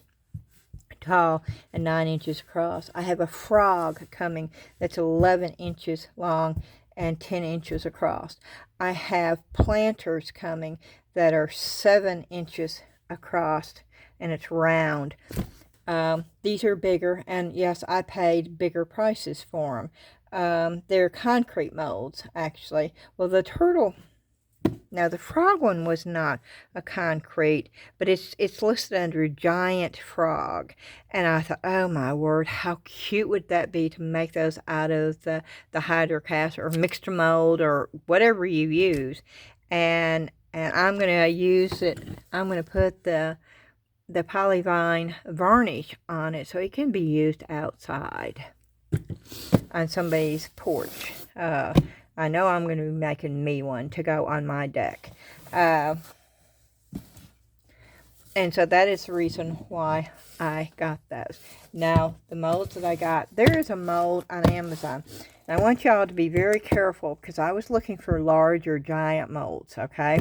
tall and 9 inches across. I have a frog coming that's 11 inches long and 10 inches across. I have planters coming that are 7 inches across, and it's round. These are bigger, and yes, I paid bigger prices for them. They're concrete molds, actually. Well, the turtle... Now, the frog one was not a concrete, but it's listed under giant frog. And I thought, oh my word, how cute would that be to make those out of the Hydro Cast or mixed mold or whatever you use. And I'm going to use it, I'm going to put the polyvine varnish on it so it can be used outside on somebody's porch. I know I'm going to be making me one to go on my deck. And so that is the reason why I got those. Now, the molds that I got, there is a mold on Amazon. And I want y'all to be very careful because I was looking for large or giant molds, okay?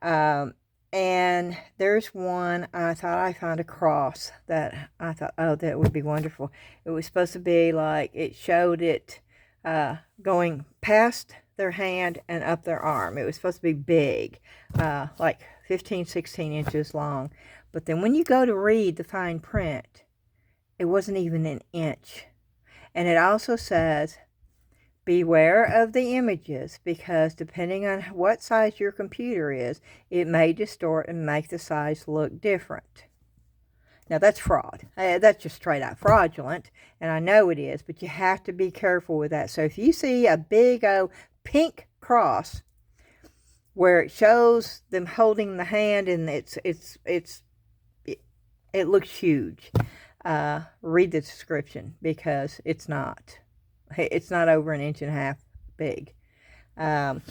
And there's one, I thought I found a cross that I thought, oh, that would be wonderful. It was supposed to be like, it showed it going past their hand and up their arm. It was supposed to be big, like 15, 16 inches long. But then when you go to read the fine print, it wasn't even an inch. And it also says beware of the images, because depending on what size your computer is, it may distort and make the size look different. Now that's fraud. That's just straight out fraudulent, and I know it is, but you have to be careful with that. So if you see a big old pink cross where it shows them holding the hand and it looks huge, read the description, because it's not over an inch and a half big. And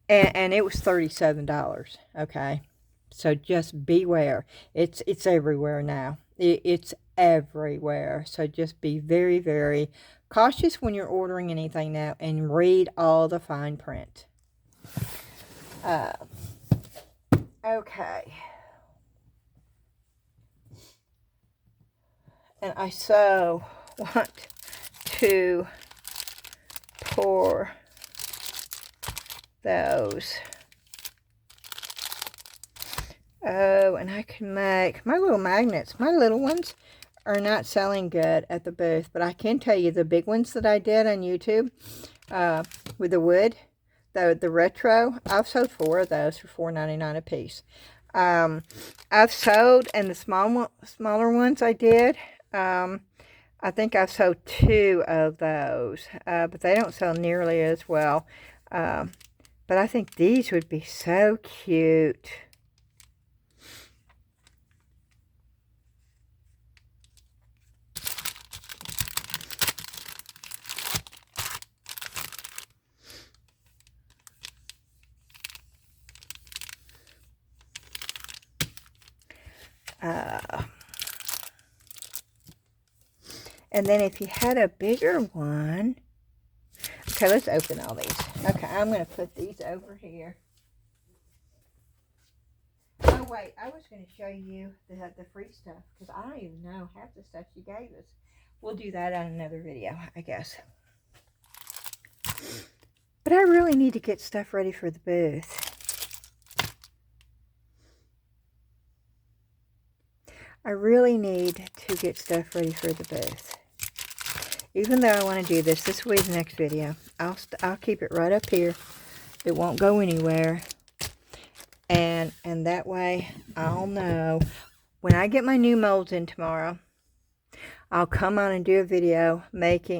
it was $37. Okay, so just beware. It's everywhere now. It's everywhere. So just be very, very cautious when you're ordering anything now, and read all the fine print. Okay. And I so want to pour those. Oh, and I can make my little magnets. My little ones are not selling good at the booth, but I can tell you the big ones that I did on YouTube with the wood, the retro, I've sold 4 of those for $4.99 a piece. I've sold, and the smaller ones I did, I think I've sold 2 of those, but they don't sell nearly as well. But I think these would be so cute. And then if you had a bigger one, okay, let's open all these. Okay, I'm going to put these over here. Oh, wait, I was going to show you the free stuff, because I don't even know half the stuff she gave us. We'll do that on another video, I guess. But I really need to get stuff ready for the booth. I really need to get stuff ready for the booth. Even though I want to do this will be the next video. I'll keep it right up here. It won't go anywhere. And that way I'll know when I get my new molds in tomorrow. I'll come on and do a video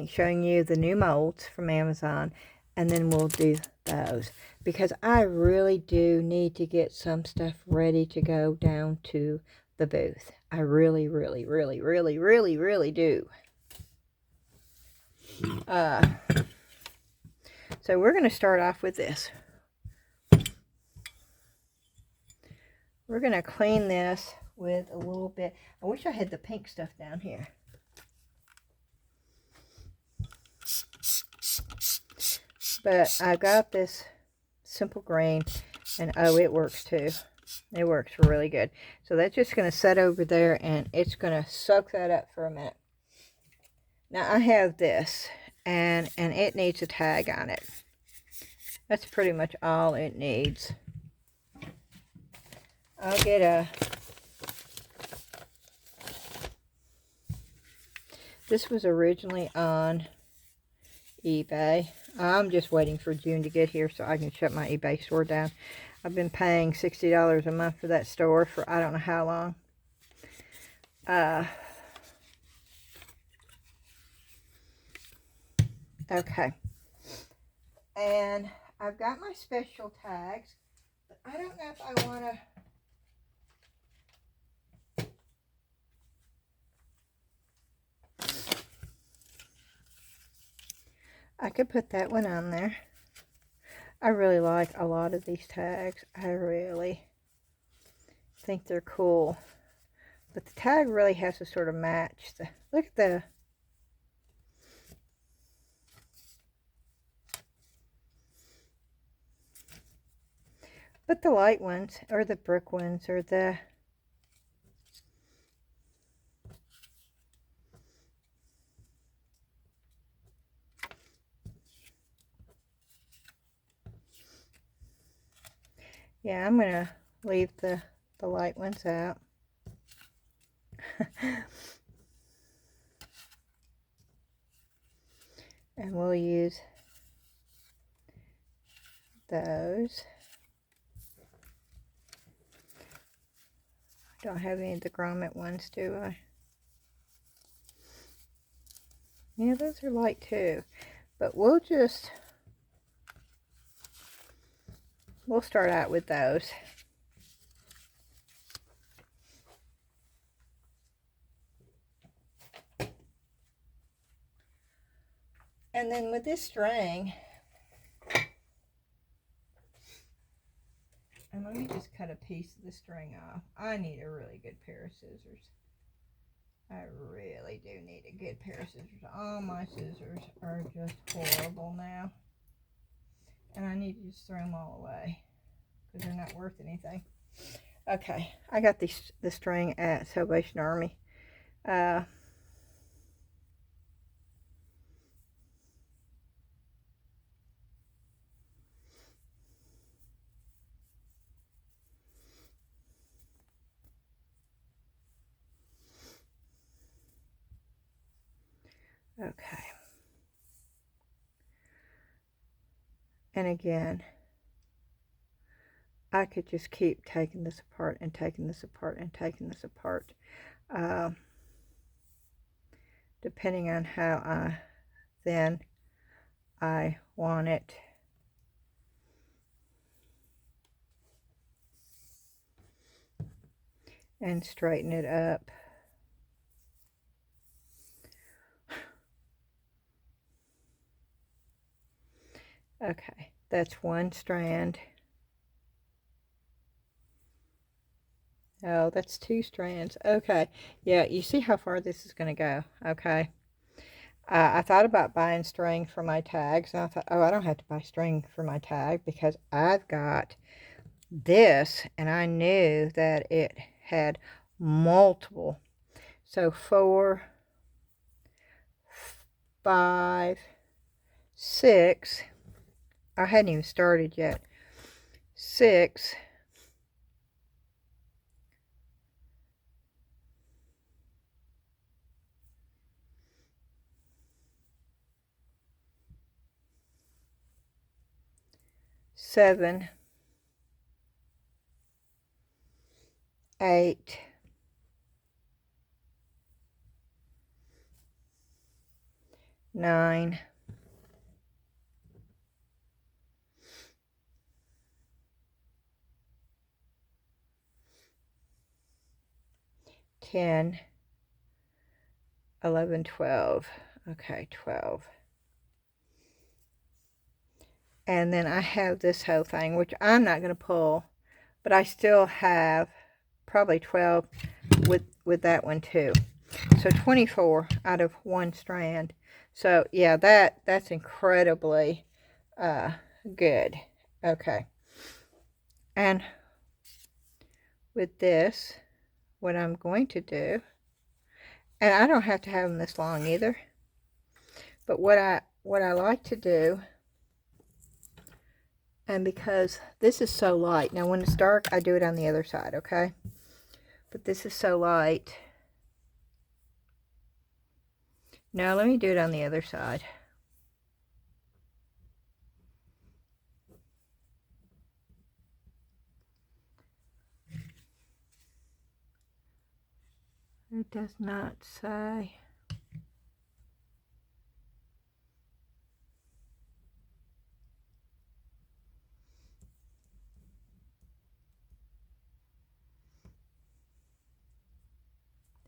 showing you the new molds from Amazon, and then we'll do those, because I really do need to get some stuff ready to go down to the booth. I really, really, really, really, really, really do. So we're going to start off with this. We're going to clean this with a little bit. I wish I had the pink stuff down here. But I got this simple green, and oh, it works too. It works really good. So that's just going to set over there, and it's going to soak that up for a minute. Now I have this, and it needs a tag on it. That's pretty much all it needs. I'll get a... This was originally on eBay. I'm just waiting for June to get here so I can shut my eBay store down. I've been paying $60 a month for that store for I don't know how long. Okay. And I've got my special tags, but I don't know if I want to... I could put that one on there. I really like a lot of these tags. I really think they're cool. But the tag really has to sort of match the... Look at the... But the light ones, or the brick ones, or the... Yeah, I'm going to leave the light ones out. And we'll use those. I don't have any of the grommet ones, do I? Yeah, those are light too. But we'll start out with those. And then with this string, and let me just cut a piece of the string off. I need a really good pair of scissors. I really do need a good pair of scissors. All my scissors are just horrible now. And I need to just throw them all away because they're not worth anything. Okay, I got the string at Salvation Army. Okay. And again, I could just keep taking this apart and taking this apart and taking this apart. Depending on how thin I want it. And straighten it up. Okay, that's one strand. Oh, that's two strands. Okay, yeah, you see how far this is going to go. Okay. I thought about buying string for my tags, and I thought, oh, I don't have to buy string for my tag because I've got this, and I knew that it had multiple. So 4, 5, 6. I hadn't even started yet. 6. 7, 8, 9, 10, 11, 12. Okay, 12. And then I have this whole thing, which I'm not going to pull, but I still have probably 12 with that one too. So 24 out of one strand. So yeah, that's incredibly good. Okay. And with this, what I'm going to do, and I don't have to have them this long either, but what I like to do, and because this is so light, now when it's dark I do it on the other side, okay? But this is so light. Now let me do it on the other side. It does not say.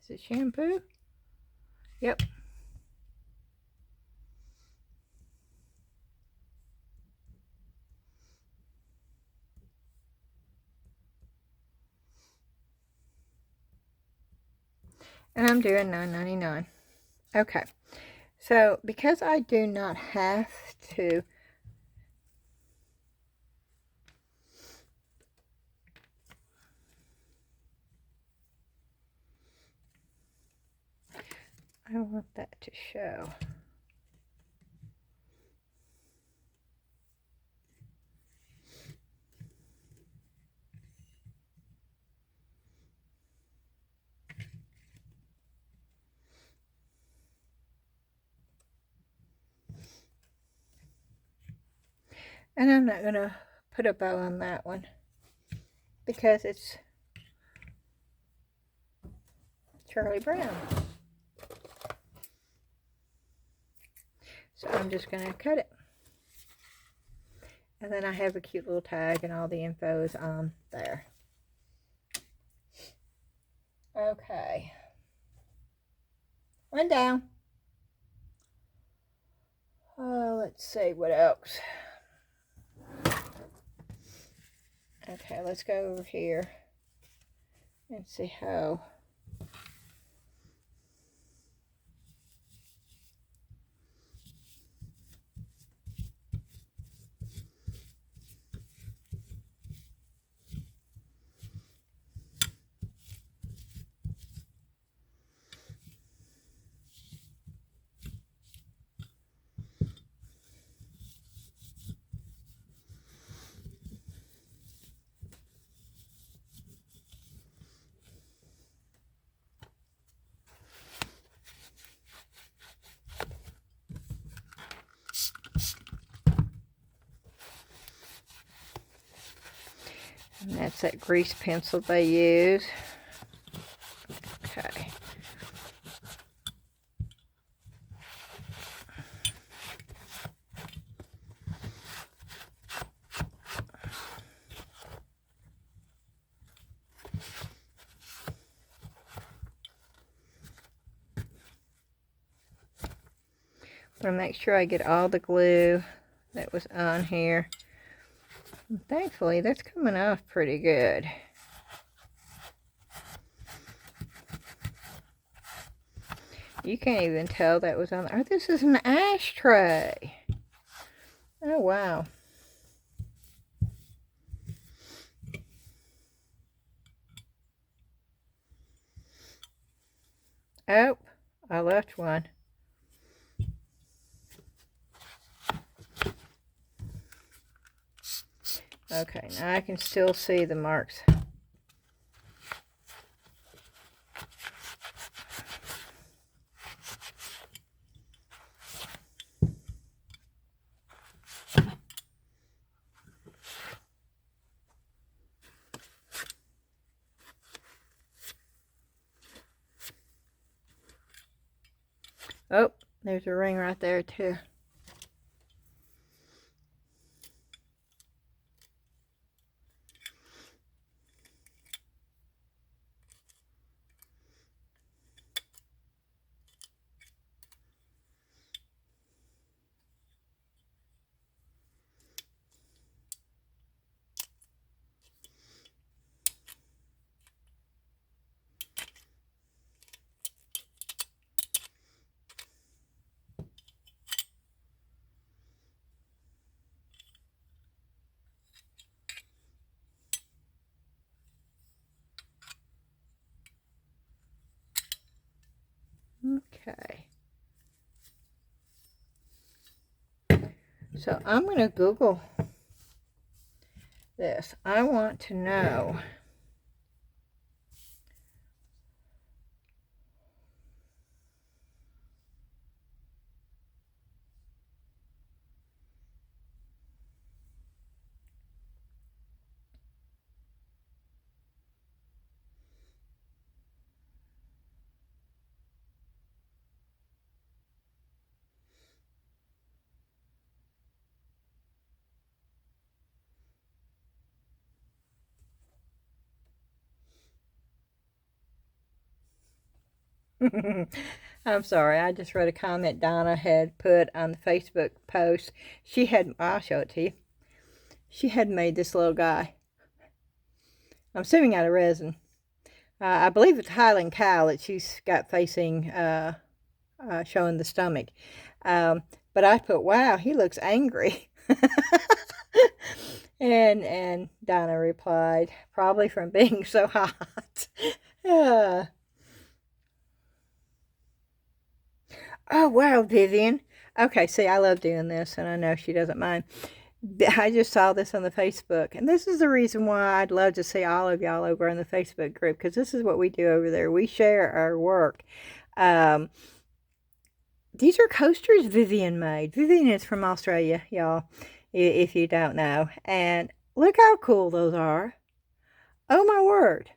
Is it shampoo? Yep. And I'm doing $9.99. Okay. So because I do not have to I want that to show. And I'm not going to put a bow on that one because it's Charlie Brown. So I'm just going to cut it. And then I have a cute little tag and all the info is on there. Okay. One down. Oh, let's see what else. Okay, let's go over here and see how. And that's that grease pencil they use. Okay. I'm going to make sure I get all the glue that was on here. And thankfully, that's coming off pretty good. You can't even tell that was on there. Oh, this is an ashtray. Oh, wow. Oh, I left one. Okay, now I can still see the marks. Oh, there's a ring right there too. Okay. So I'm going to Google this. I want to know I'm sorry, I just read a comment Donna had put on the Facebook post. She had, I'll show it to you. She had made this little guy. I'm assuming out of resin. I believe it's Highland cow that she's got facing, showing the stomach. But I put, wow, he looks angry. and Donna replied, probably from being so hot. Oh, wow, Vivian. Okay, see, I love doing this, and I know she doesn't mind. I just saw this on the Facebook, and this is the reason why I'd love to see all of y'all over in the Facebook group, because this is what we do over there. We share our work. These are coasters Vivian made. Vivian is from Australia, y'all. if you don't know. And look how cool those are. Oh my word.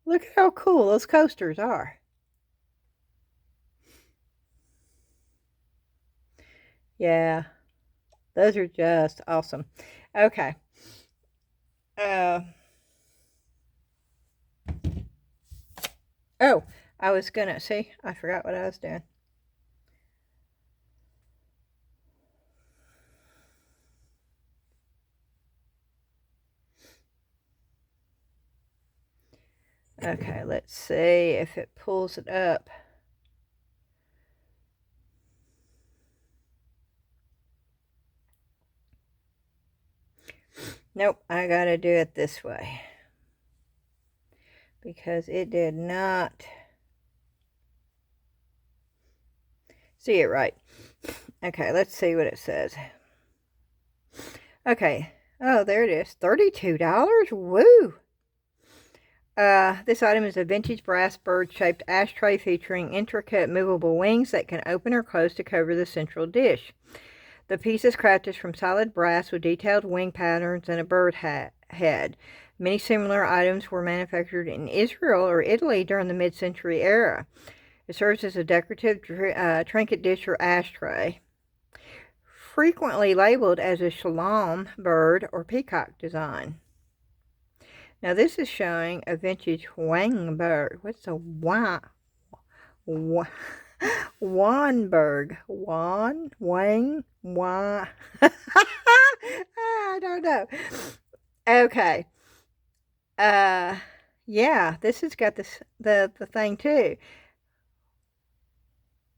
Look at how cool those coasters are. Yeah, those are just awesome. Okay. Oh, I was gonna see, I forgot what I was doing. Okay, let's see if it pulls it up. Nope, I gotta do it this way. Because it did not see it right. Okay, let's see what it says. Okay. Oh, there it is. $32? Woo! This item is a vintage brass bird-shaped ashtray featuring intricate movable wings that can open or close to cover the central dish. The piece is crafted from solid brass with detailed wing patterns and a bird head. Many similar items were manufactured in Israel or Italy during the mid-century era. It serves as a decorative trinket dish or ashtray, frequently labeled as a shalom bird or peacock design. Now this is showing a vintage wang bird. What's a Wanberg? Wang? I don't know. Okay. Yeah, this has got the thing too.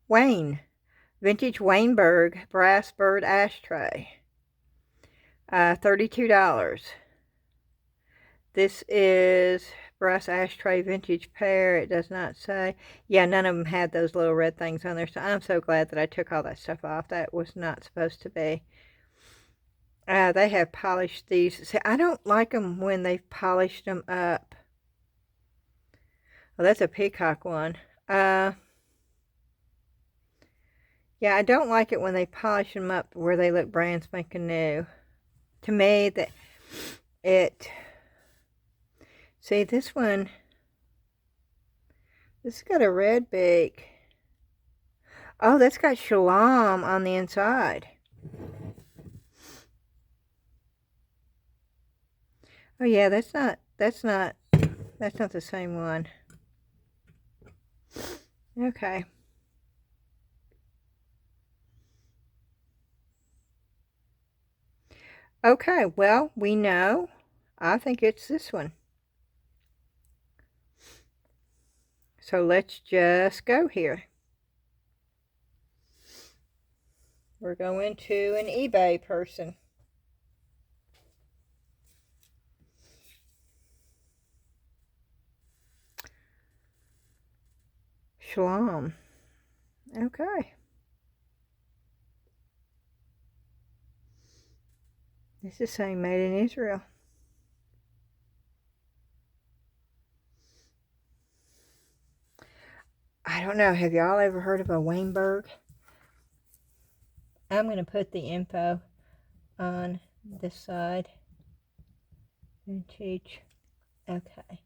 Wayne. Vintage Weinberg brass bird ashtray. $32. This is brass ashtray vintage pair. It does not say. Yeah, none of them had those little red things on there. So I'm so glad that I took all that stuff off. That was not supposed to be. They have polished these. See, I don't like them when they've polished them up. Oh, that's a peacock one. Yeah, I don't like it when they polish them up where they look brand spanking new. To me, that it... See, this one... This has got a red beak. Oh, that's got shalom on the inside. Oh yeah, that's not the same one. Okay. Okay, well, we know. I think it's this one. So let's just go here. We're going to an eBay person. Shalom. Okay. This is saying made in Israel. I don't know. Have y'all ever heard of a Weinberg? I'm going to put the info on this side. Vintage. Okay.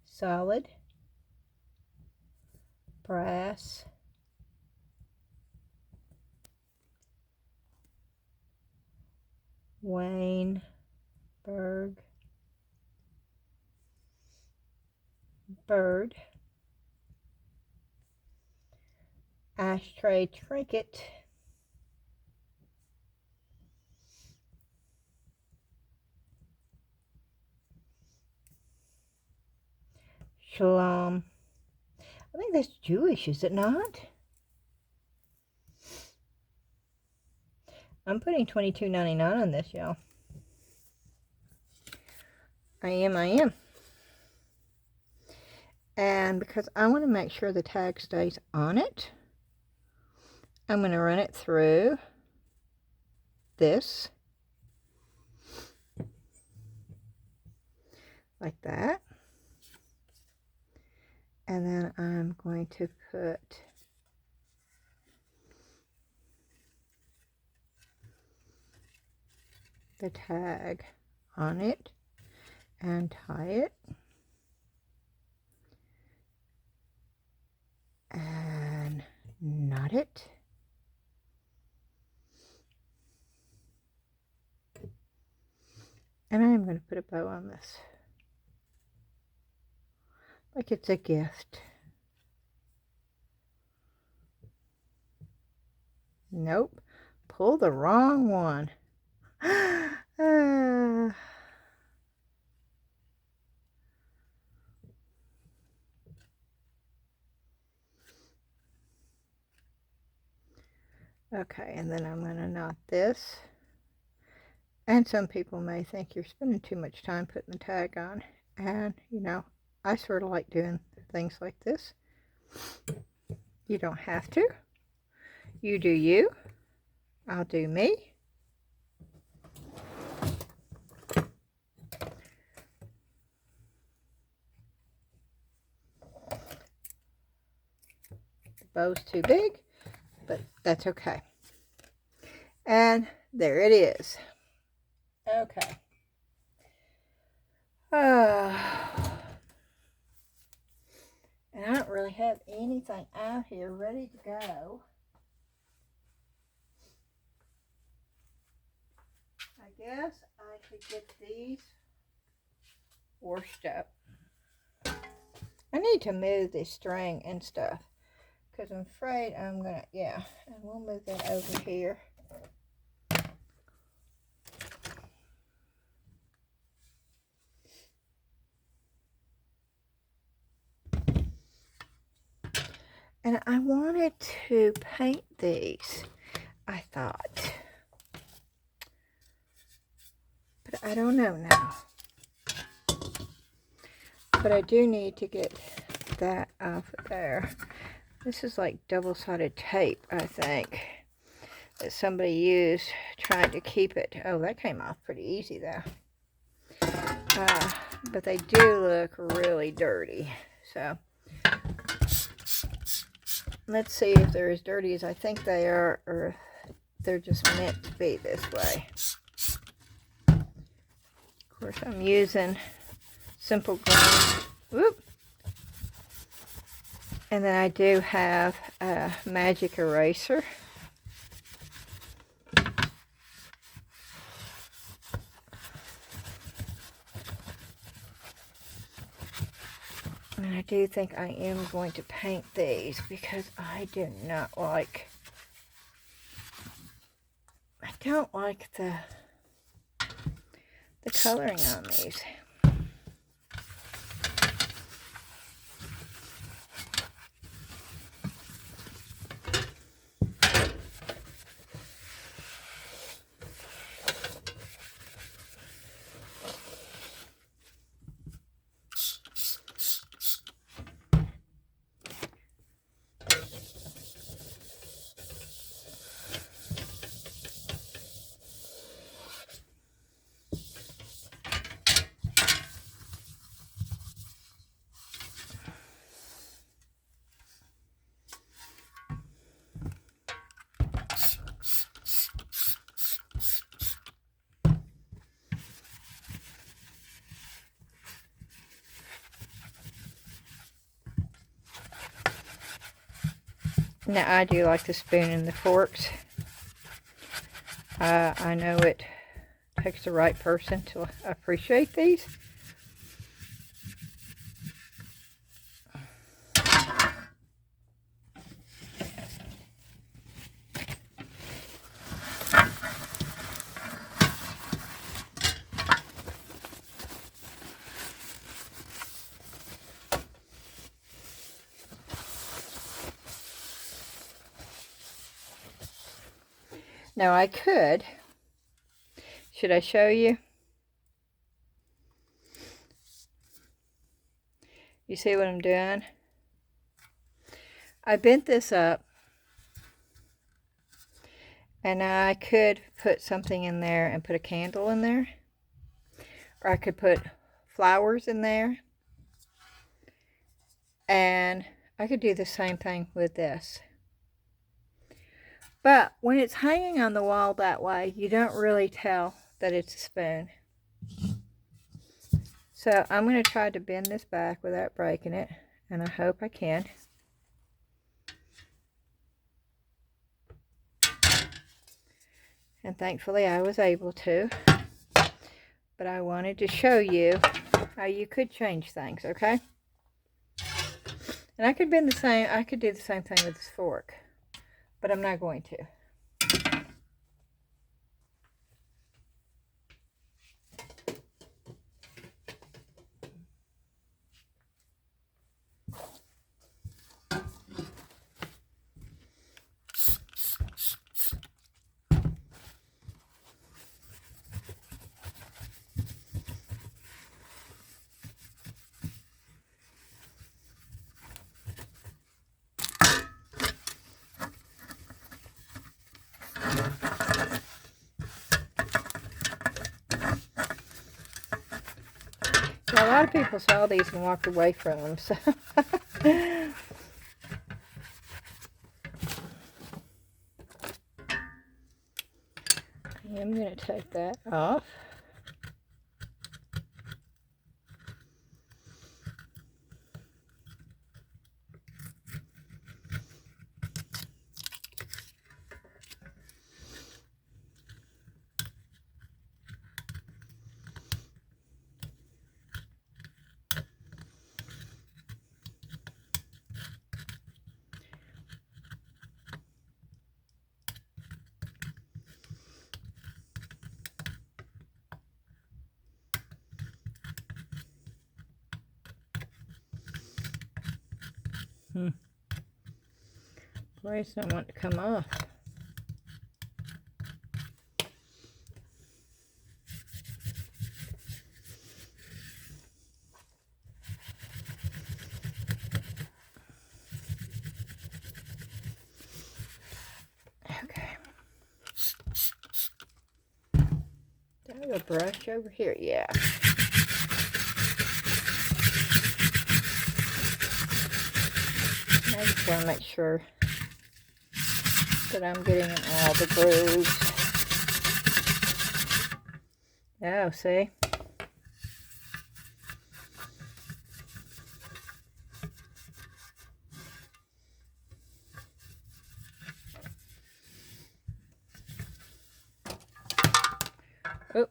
Solid. Brass. Weinberg. Bird. Ashtray trinket. Shalom. I think that's Jewish, is it not? I'm putting $22.99 on this, y'all. I am. And because I want to make sure the tag stays on it, I'm going to run it through this. Like that. And then I'm going to put the tag on it and tie it. And knot it. And I'm going to put a bow on this. Like it's a gift. Nope. Pull the wrong one. Okay, and then I'm going to knot this. And some people may think you're spending too much time putting the tag on. And, you know, I sort of like doing things like this. You don't have to. You do you. I'll do me. The bow's too big, but that's okay. And there it is. Okay. And I don't really have anything out here ready to go. I guess I could get these washed up. I need to move this string and stuff because I'm afraid I'm gonna, yeah, and we'll move that over here. And I wanted to paint these, I thought. But I don't know now. But I do need to get that off of there. This is like double-sided tape, I think, that somebody used trying to keep it. Oh, that came off pretty easy, though. But they do look really dirty. So let's see if they're as dirty as I think they are, or they're just meant to be this way. Of course, I'm using simple glue. Whoop. And then I do have a magic eraser. And I do think I am going to paint these because I do not like, I don't like the coloring on these. Now, I do like the spoon and the forks. I know it takes the right person to appreciate these. Now I could, should I show you? You see what I'm doing? I bent this up and I could put something in there and put a candle in there. Or I could put flowers in there. And I could do the same thing with this. But when it's hanging on the wall that way, you don't really tell that it's a spoon. So I'm going to try to bend this back without breaking it, and I hope I can. And thankfully I was able to. But I wanted to show you how you could change things, okay? And I could do the same thing with this fork, but I'm not going to. Now, a lot of people saw these and walked away from them, so I'm going to take that off. Boy, it's not wanting to come off. Okay. Do I have a brush over here? Yeah. I just want to make sure that I'm getting in all the grooves. Oh, see? Oh.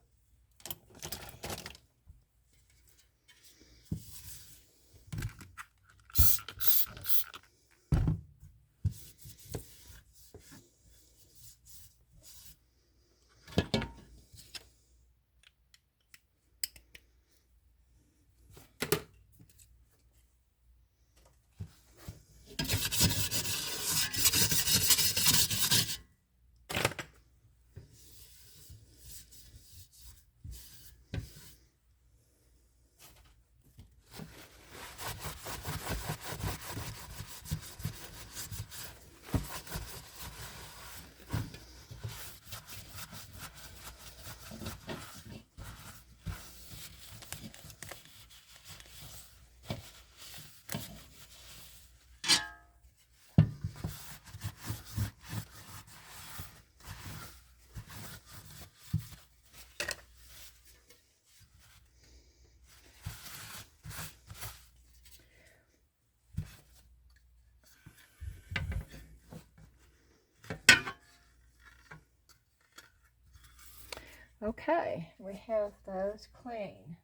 Okay, we have those clean,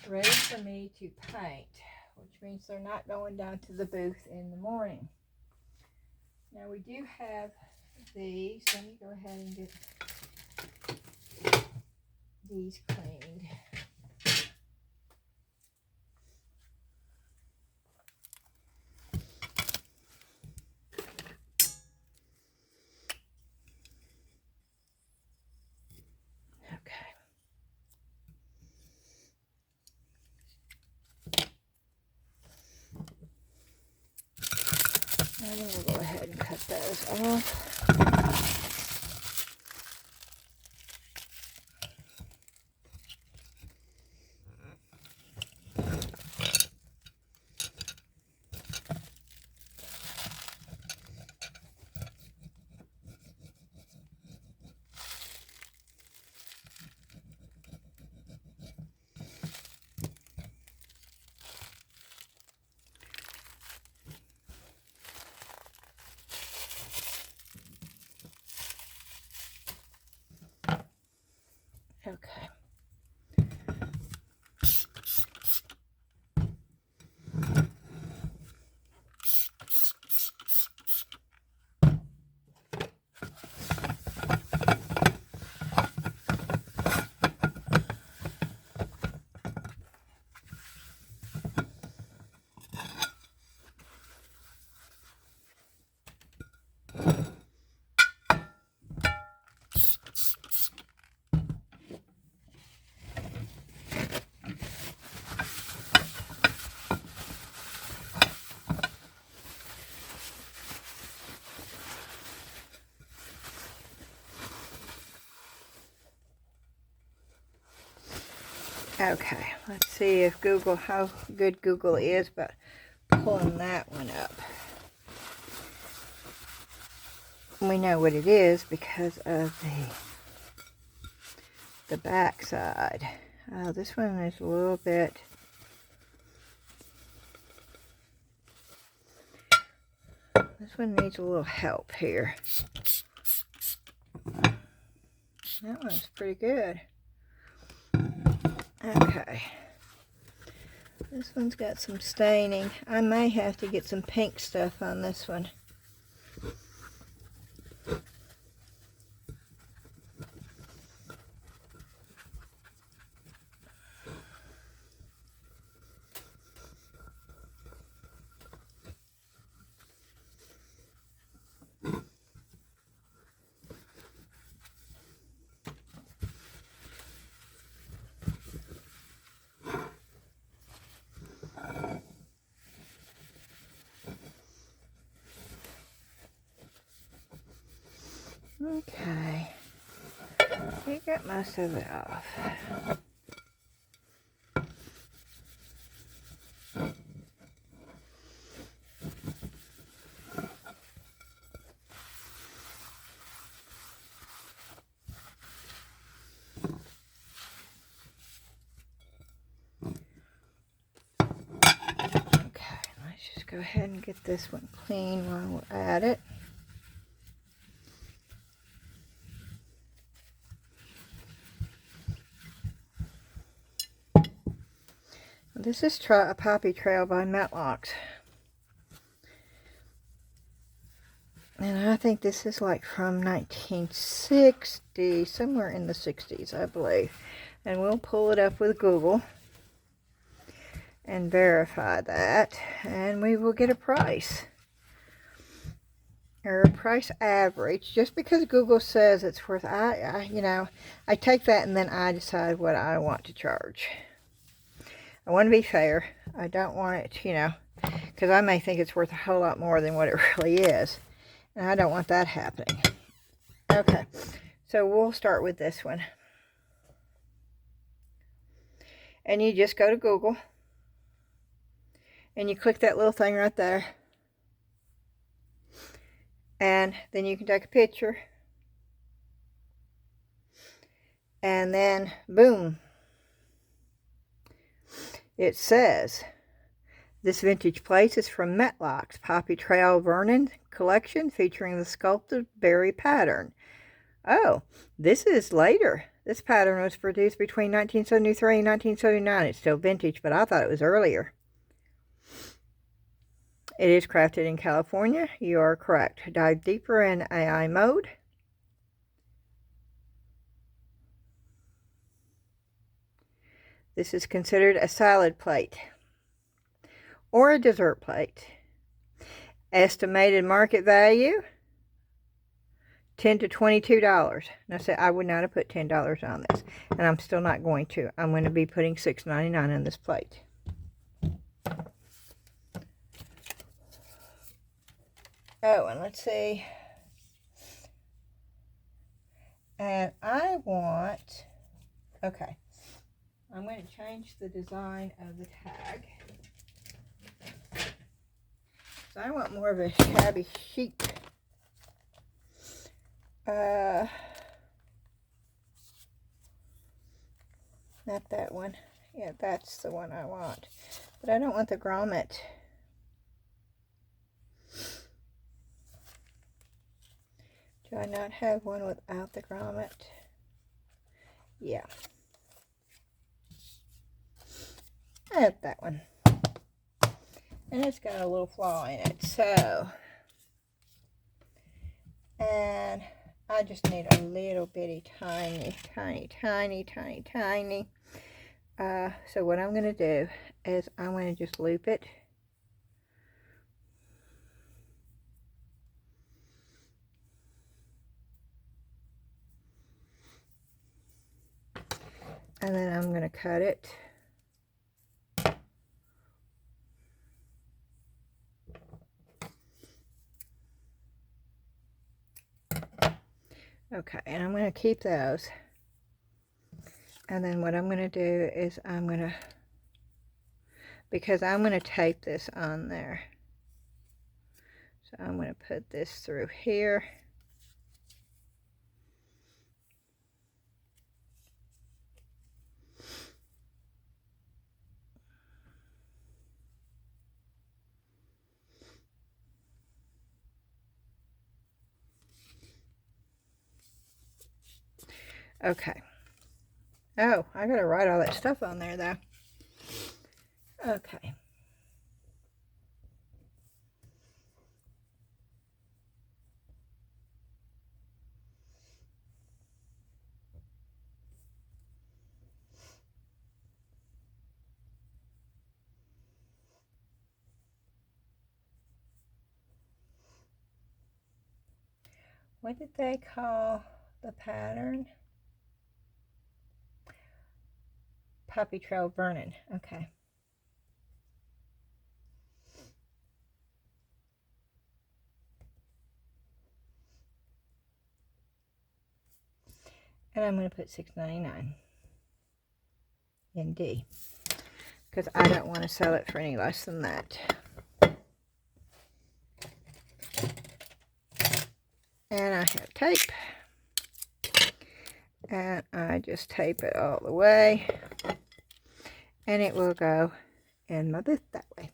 ready for me to paint, which means they're not going down to the booth in the morning. Now we do have these. Let me go ahead and get these cleaned. And we'll go ahead and cut those off. Okay. Okay, let's see if how good Google is about pulling that one up. We know what it is because of the back side. Oh, this one is a little bit. This one needs a little help here. That one's pretty good. Okay. This one's got some staining. I may have to get some pink stuff on this one. Okay, you got most of it off. Okay, let's just go ahead and get this one clean while we're at it. This is a Poppy Trail by Matlock's. And I think this is like from 1960, somewhere in the 60s, I believe. And we'll pull it up with Google and verify that. And we will get a price. Or a price average. Just because Google says it's worth, I take that and then I decide what I want to charge. I want to be fair. I don't want it, because I may think it's worth a whole lot more than what it really is. And I don't want that happening. Okay, so we'll start with this one. And you just go to Google. And you click that little thing right there. And then you can take a picture. And then, boom. It says, this vintage plate is from Matlock's Poppy Trail Vernon collection featuring the sculpted berry pattern. Oh, this is later. This pattern was produced between 1973 and 1979. It's still vintage, but I thought it was earlier. It is crafted in California. You are correct. Dive deeper in AI mode. This is considered a salad plate or a dessert plate. Estimated market value, $10 to $22. Now, say I would not have put $10 on this, and I'm still not going to. I'm going to be putting $6.99 on this plate. Oh, and let's see. And I want, okay, I'm going to change the design of the tag. So I want more of a shabby chic. Not that one. Yeah, that's the one I want. But I don't want the grommet. Do I not have one without the grommet? Yeah. I have that one. And it's got a little flaw in it. So, and I just need a little bitty tiny. So what I'm going to do is I'm going to just loop it. And then I'm going to cut it. Okay, and I'm going to keep those. And then what I'm going to do is because I'm going to tape this on there. So I'm going to put this through here. Okay. Oh, I gotta write all that stuff on there though. Okay. What did they call the pattern? Puppy Trail Vernon. Okay. And I'm going to put $6.99 in D, because I don't want to sell it for any less than that. And I have tape, and I just tape it all the way, and it will go in my booth that way.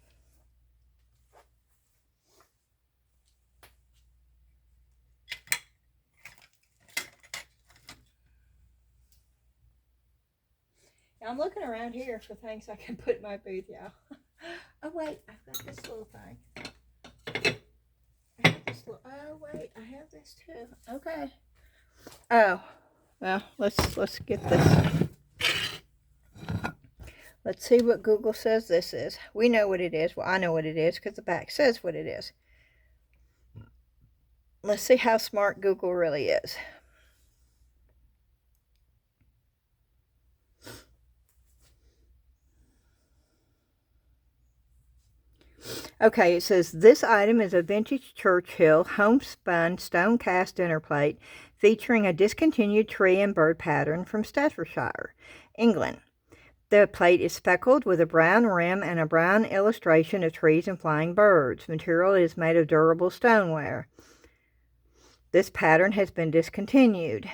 I'm looking around here for things I can put in my booth, y'all. Oh wait, I've got this little thing. I have this little, oh wait, I have this too. Okay. Oh, well, let's get this. Let's see what Google says this is. We know what it is. Well, I know what it is because the back says what it is. Let's see how smart Google really is. Okay, it says this item is a vintage Churchill homespun stone cast dinner plate featuring a discontinued tree and bird pattern from Staffordshire, England. The plate is speckled with a brown rim and a brown illustration of trees and flying birds. Material is made of durable stoneware. This pattern has been discontinued.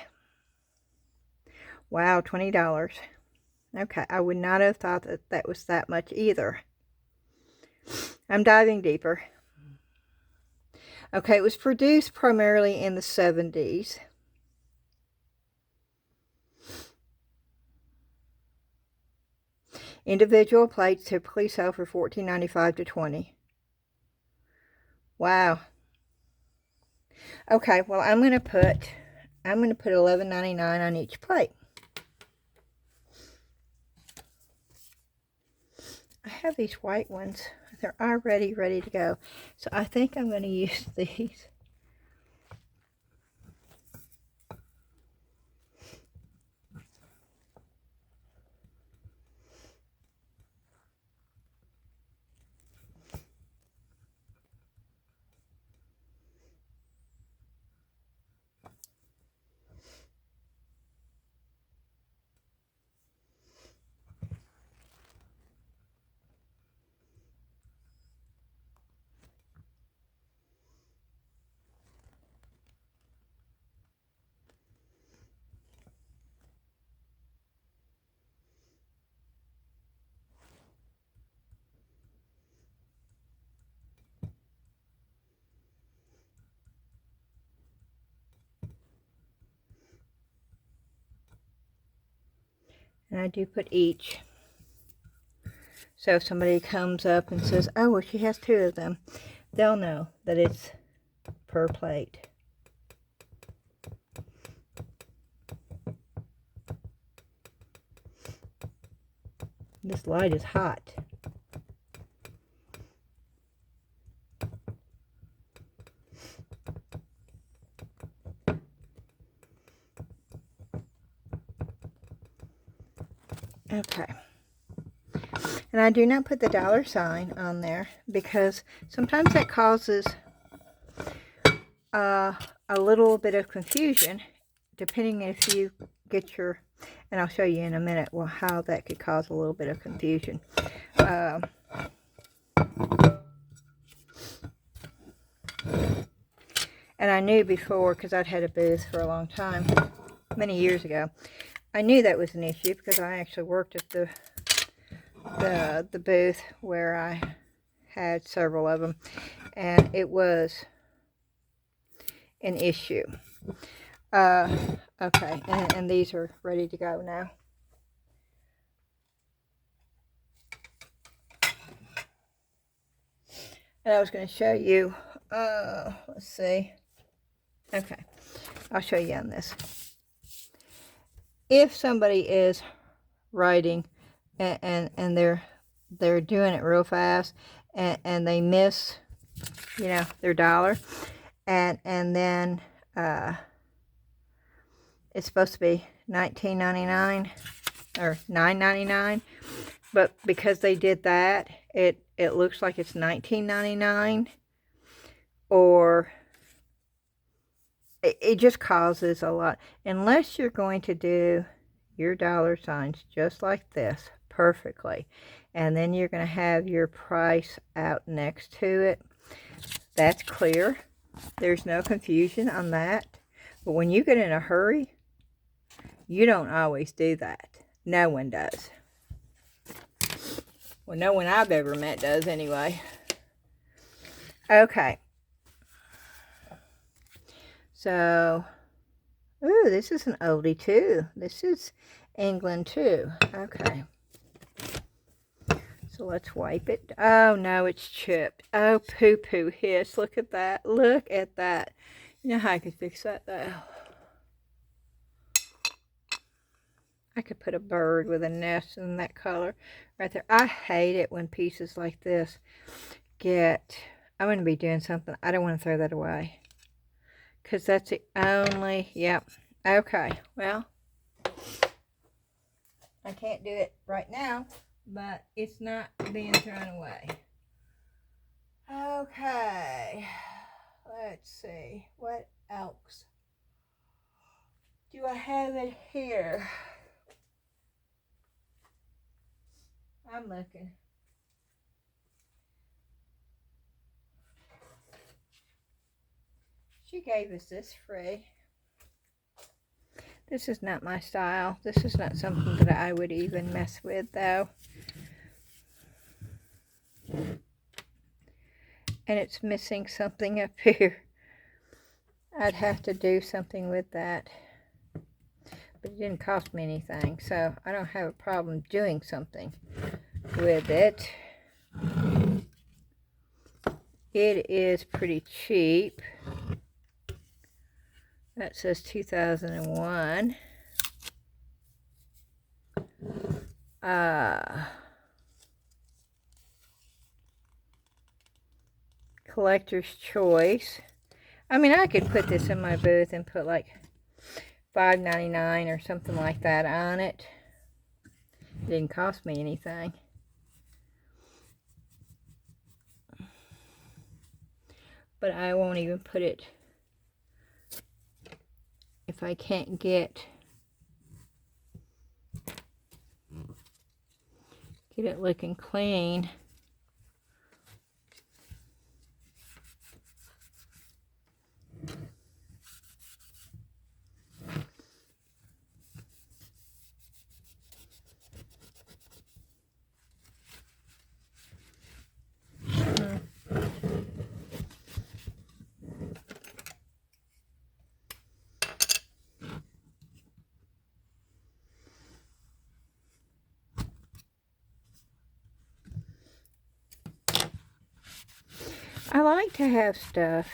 Wow, $20. Okay, I would not have thought that that was that much either. I'm diving deeper. Okay, it was produced primarily in the 70s. Individual plates typically sell for $14.95 to $20. Wow. Okay, well I'm gonna put $11.99 on each plate. I have these white ones. They're already ready to go. So I think I'm going to use these. And I do put each. So if somebody comes up and says, oh, well, she has 2 of them, they'll know that it's per plate. This light is hot. Okay. And I do not put the $ on there because sometimes that causes a little bit of confusion, depending if you get your, and I'll show you in a minute how that could cause a little bit of confusion. And I knew before, because I'd had a booth for a long time, many years ago, I knew that was an issue because I actually worked at the booth where I had several of them, and it was an issue. Okay, and these are ready to go now. And I was going to show you, let's see. Okay, I'll show you on this. If somebody is writing and they're doing it real fast and they miss, you know, their $1, and then it's supposed to be $19.99 or $9.99, but because they did that, it looks like it's $19.99, or it just causes a lot. Unless you're going to do your $ just like this perfectly, and then you're going to have your price out next to it, that's clear. There's no confusion on that. But when you get in a hurry, you don't always do that. No one does. Well, no one I've ever met does anyway. Okay. So, ooh, this is an oldie too. This is England too. Okay. So let's wipe it. Oh no, it's chipped. Oh, poo-poo hiss. Look at that. Look at that. You know how I could fix that though? I could put a bird with a nest in that color right there. I hate it when pieces like this get... I'm going to be doing something. I don't want to throw that away. Because that's the only... Yep. Okay. Well, I can't do it right now, but it's not being thrown away. Okay. Let's see. What else do I have in here? I'm looking. She gave us this free. This is not my style. This is not something that I would even mess with though. And it's missing something up here. I'd have to do something with that. But it didn't cost me anything, so I don't have a problem doing something with it. It is pretty cheap. That says 2001. Collector's choice. I mean, I could put this in my booth and put like $5.99 or something like that on it. It didn't cost me anything. But I won't even put it if I can't get it looking clean. I like to have stuff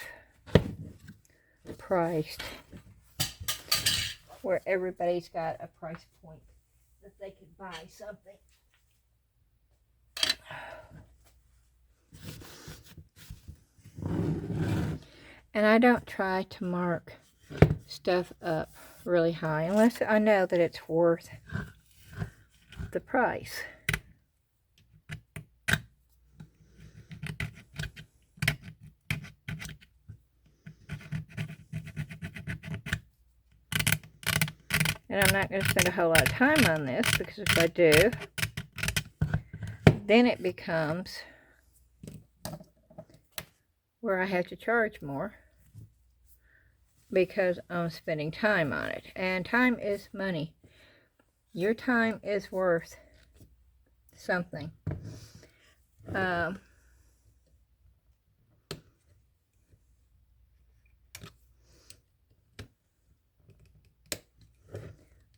priced where everybody's got a price point that they could buy something. And I don't try to mark stuff up really high unless I know that it's worth the price. And I'm not going to spend a whole lot of time on this, because if I do, then it becomes where I have to charge more because I'm spending time on it. And time is money. Your time is worth something.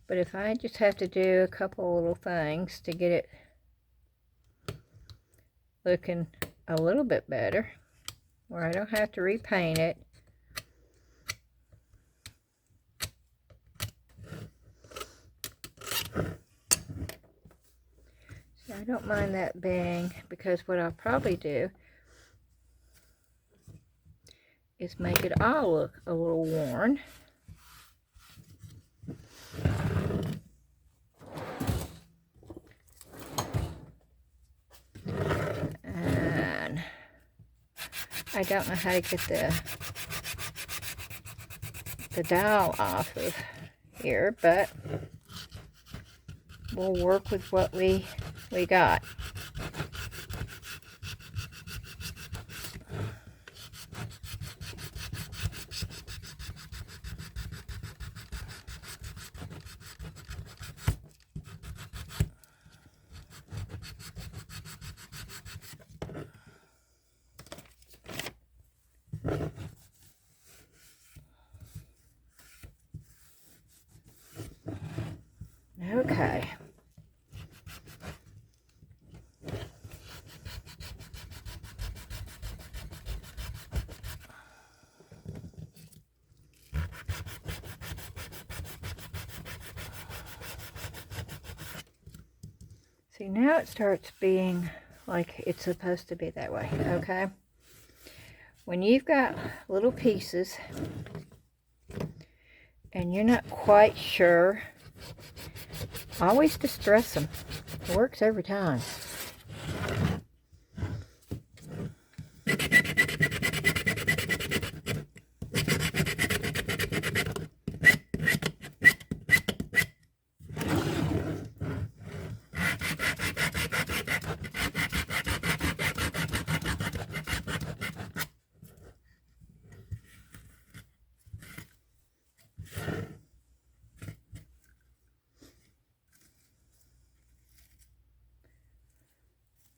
But if I just have to do a couple little things to get it looking a little bit better, where I don't have to repaint it, so I don't mind that being, because what I'll probably do is make it all look a little worn. And I don't know how to get the dowel off of here, but we'll work with what we got. Okay. See, now it starts being like it's supposed to be that way, okay? When you've got little pieces and you're not quite sure, always distress them. It works every time.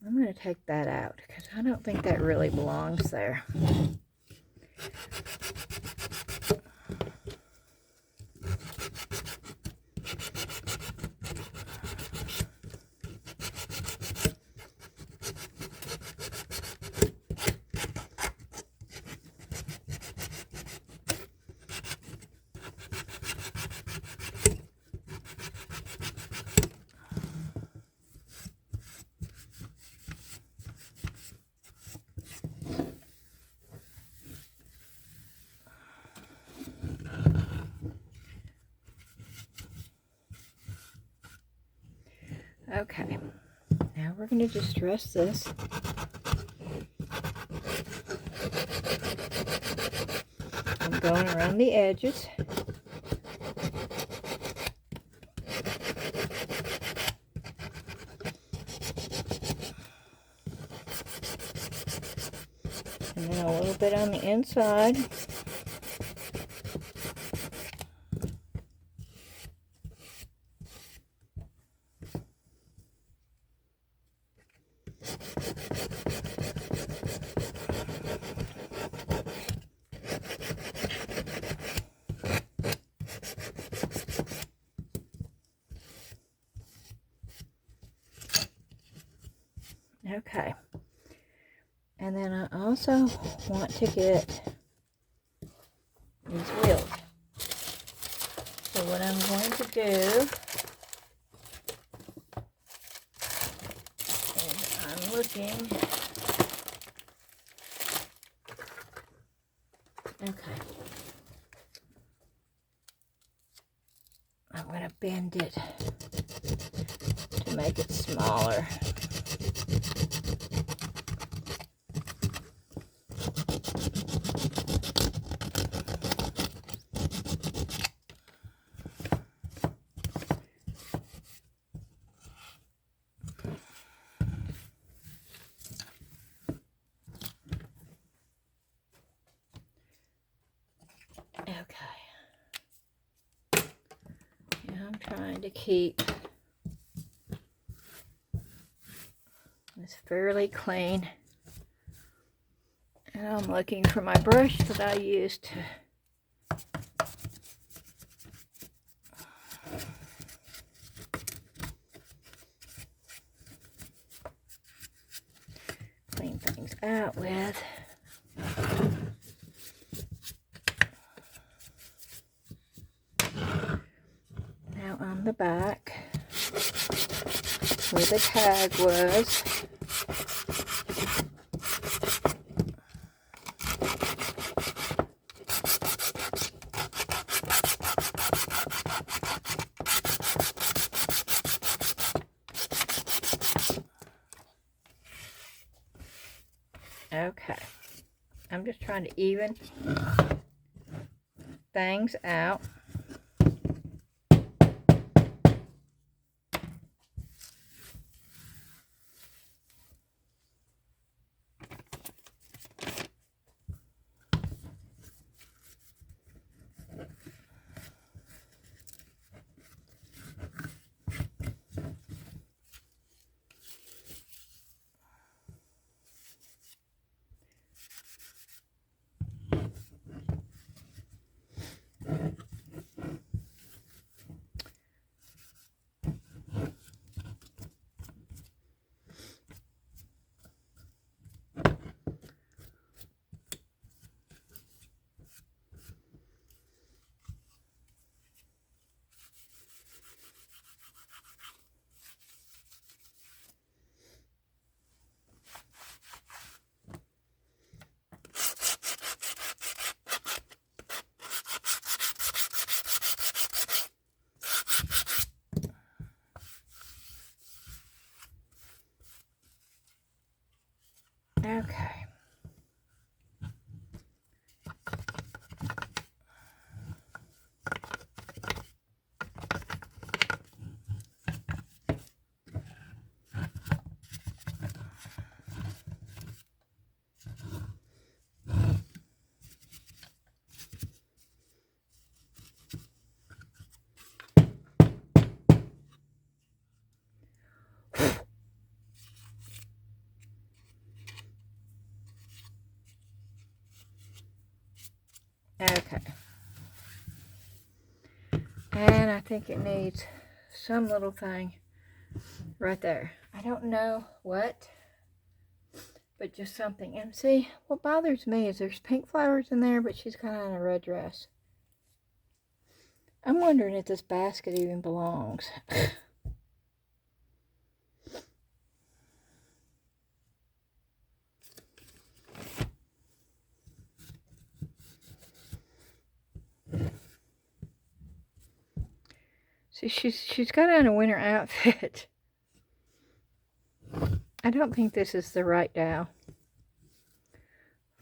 I'm going to take that out because I don't think that really belongs there. Okay, now we're going to just dress this. I'm going around the edges. And then a little bit on the inside. Okay, And then I also want to get these wheels. So what I'm going to do is I'm looking. Okay. I'm going to bend it to make it smaller. Okay. Now I'm trying to keep this fairly clean. And I'm looking for my brush that I used to clean things out with. Now on the back, where the tag was, okay, I'm just trying to even things out. Okay. Okay. And I think it needs some little thing right there. I don't know what, but just something. And see, what bothers me is there's pink flowers in there, but she's kind of in a red dress. I'm wondering if this basket even belongs. See, she's got on a winter outfit. I don't think this is the right dowel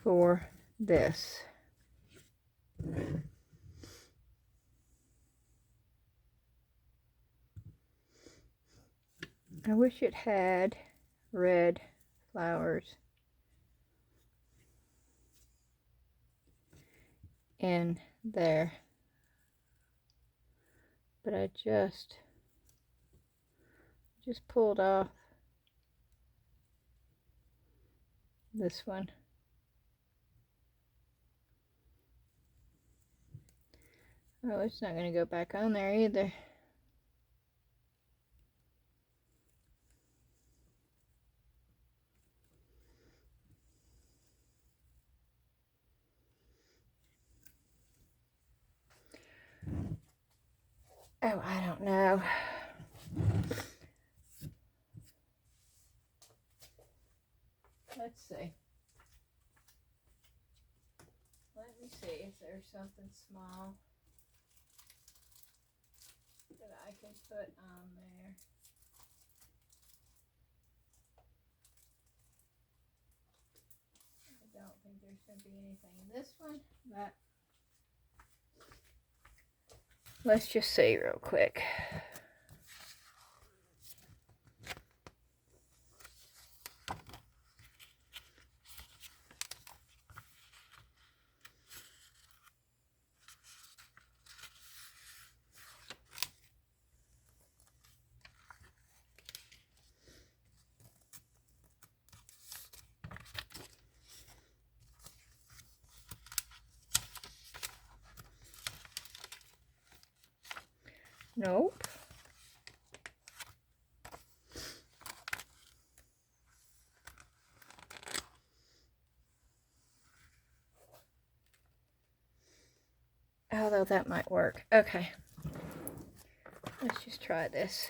for this. I wish it had red flowers in there, but I just pulled off this one. Oh, it's not going to go back on there either. Oh, I don't know. Let's see. Let me see if there's something small that I can put on there. I don't think there's going to be anything in this one, but let's just see real quick. Nope. Although that might work. Okay. Let's just try this.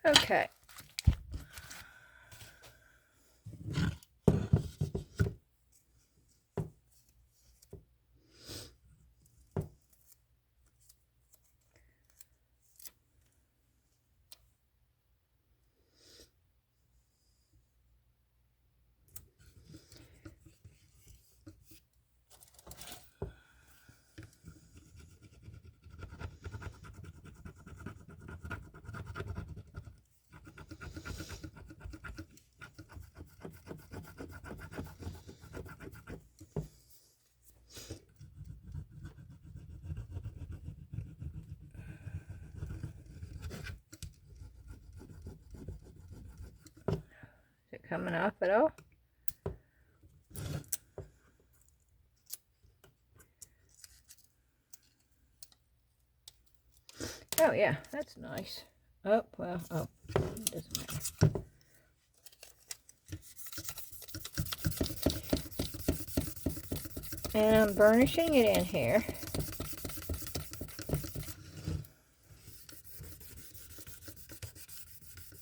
Okay. Is it coming off at all? Oh yeah, that's nice. Oh, well, oh, it doesn't matter. And I'm burnishing it in here.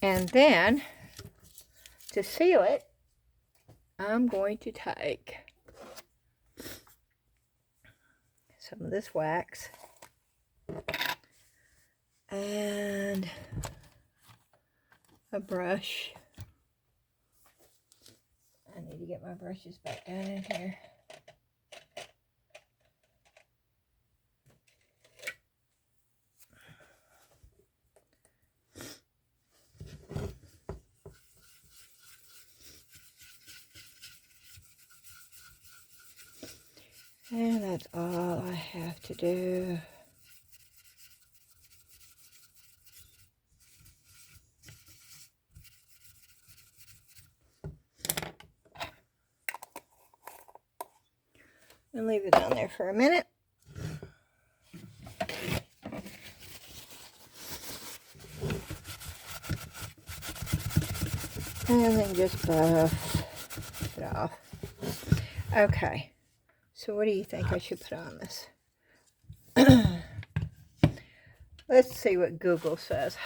And then, to seal it, I'm going to take some of this wax and a brush. I need to get my brushes back down in here. And that's all I have to do. And leave it on there for a minute. And then just buff it off. Okay. So what do you think I should put on this? Let's see what Google says.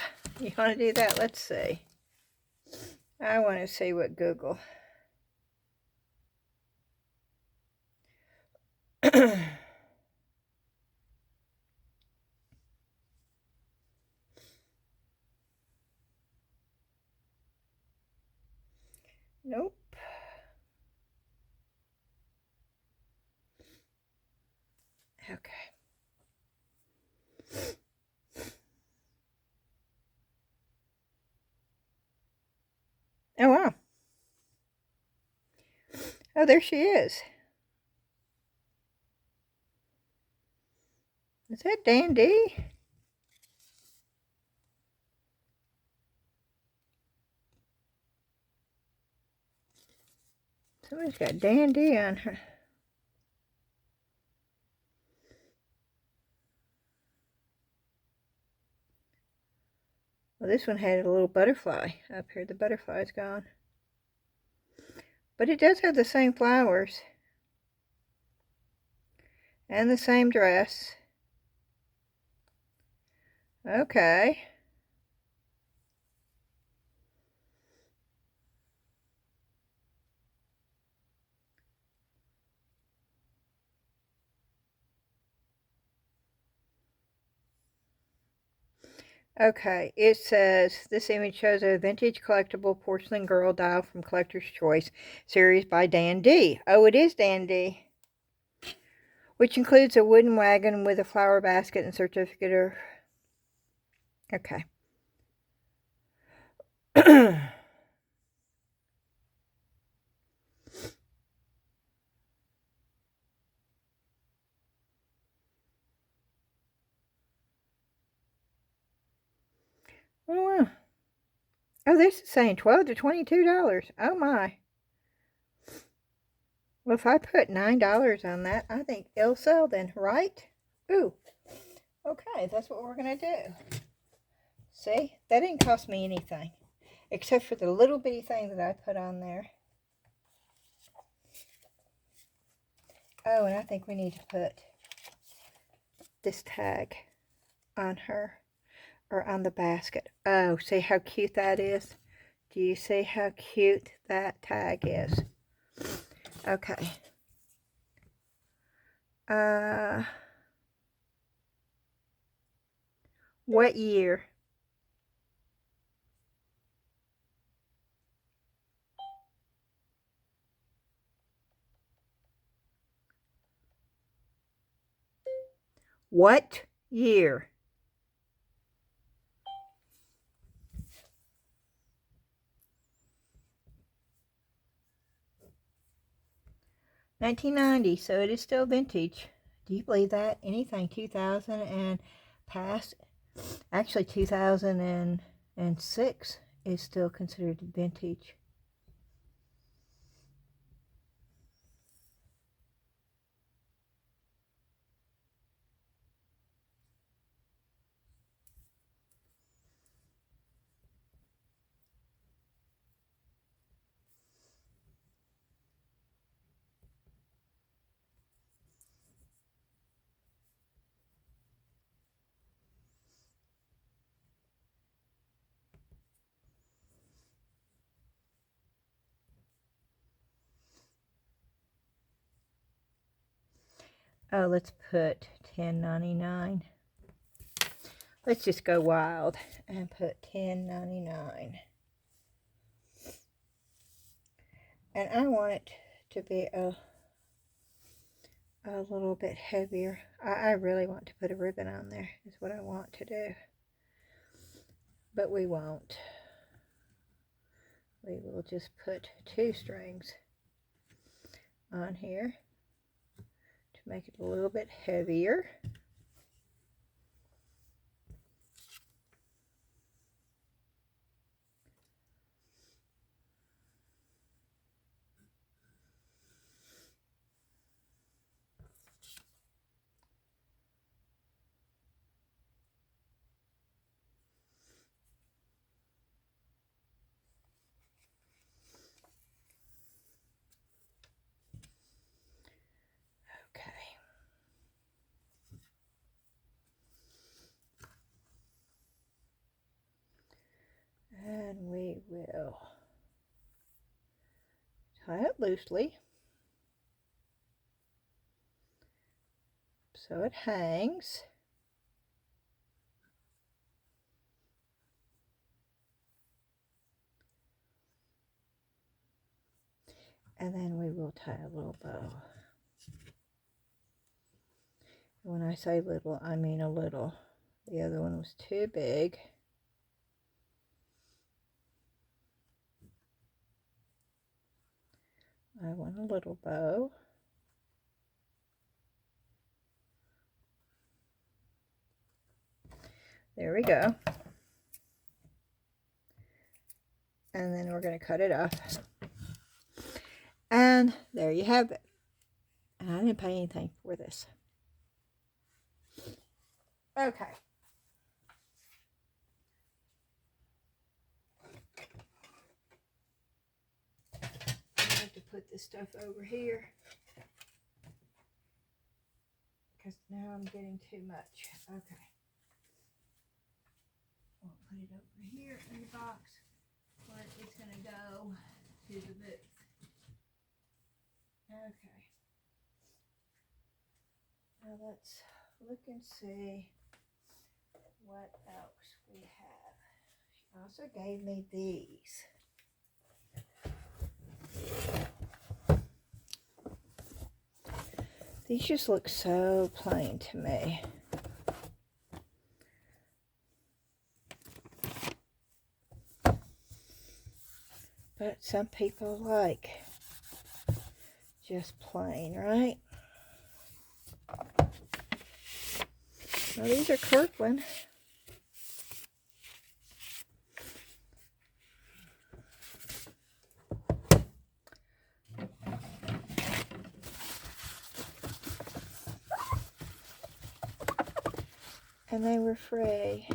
You want to do that? Let's see. I want to see what Google. Nope. Oh, there she is. Is that Dandy? Somebody's got Dandy on her. Well, this one had a little butterfly up here. The butterfly's gone. But it does have the same flowers. And the same dress. Okay. Okay, it says, this image shows a vintage collectible porcelain girl doll from Collector's Choice series by Dan D. Oh, it is Dan D. Which includes a wooden wagon with a flower basket and certificate of... Okay. Oh, wow. Oh, this is saying $12 to $22. Oh, my. Well, if I put $9 on that, I think it'll sell then, right? Ooh. Okay, that's what we're going to do. See? That didn't cost me anything. Except for the little bitty thing that I put on there. Oh, and I think we need to put this tag on her. Or on the basket. Oh, see how cute that is? Do you see how cute that tag is? Okay. What year? What year? $19.90, so it is still vintage. Do you believe that? Anything 2000 and past, actually 2006 is still considered vintage. Oh, let's put $10.99. Let's just go wild and put $10.99. And I want it to be a little bit heavier. I really want to put a ribbon on there, is what I want to do. But we won't. We will just put 2 strings on here to make it a little bit heavier. And we will tie it loosely so it hangs. And then we will tie a little bow. When I say little, I mean a little. The other one was too big. I want a little bow. There we go. And then we're going to cut it off. And there you have it. And I didn't pay anything for this. Okay. I have to put this stuff over here, because now I'm getting too much. Okay. I'll put it over here in the box where it's going to go to the booth. Okay. Now let's look and see what else we have. She also gave me these. These just look so plain to me. But some people like just plain, right? Well, these are Kirkland. And they were free.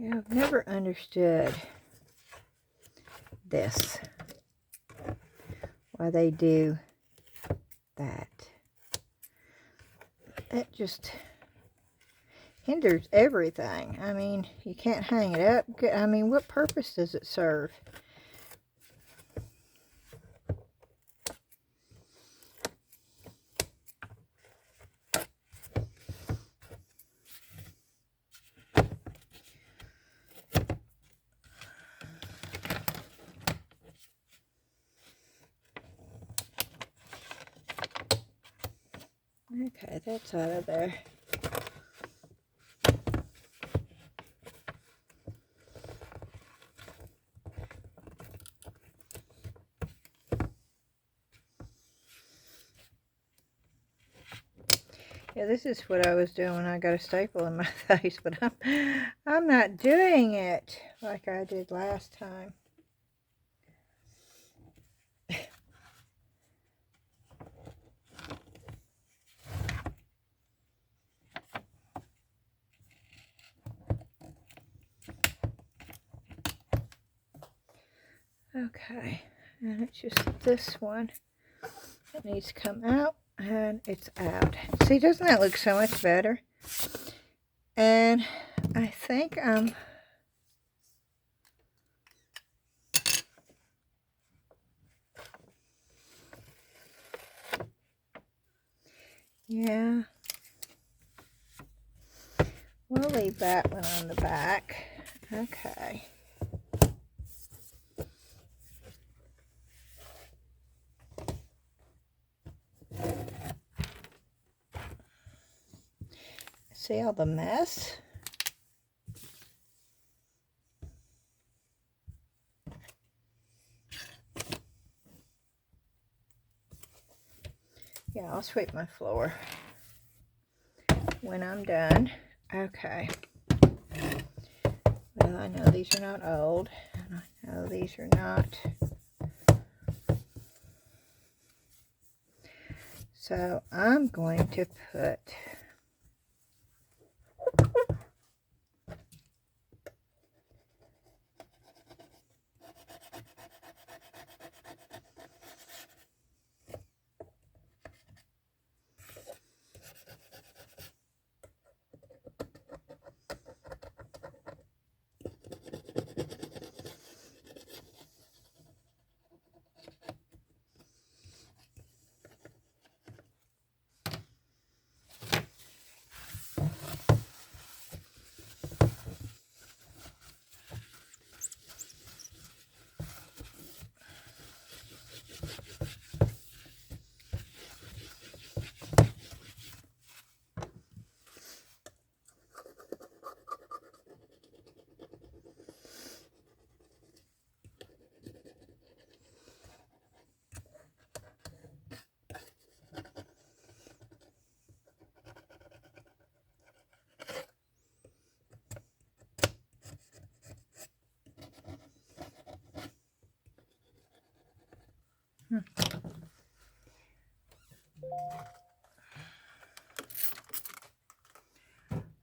Yeah, I've never understood this. Why they do that. It just hinders everything. I mean, you can't hang it up. I mean, what purpose does it serve? Okay, that's out of there. Yeah, this is what I was doing when I got a staple in my face, but I'm not doing it like I did last time. Okay, and it's just this one that needs to come out, and it's out. See, doesn't that look so much better? And I think yeah, we'll leave that one on the back. Okay. See all the mess? Yeah, I'll sweep my floor when I'm done. Okay. Well, I know these are not old, and I know these are not. So I'm going to put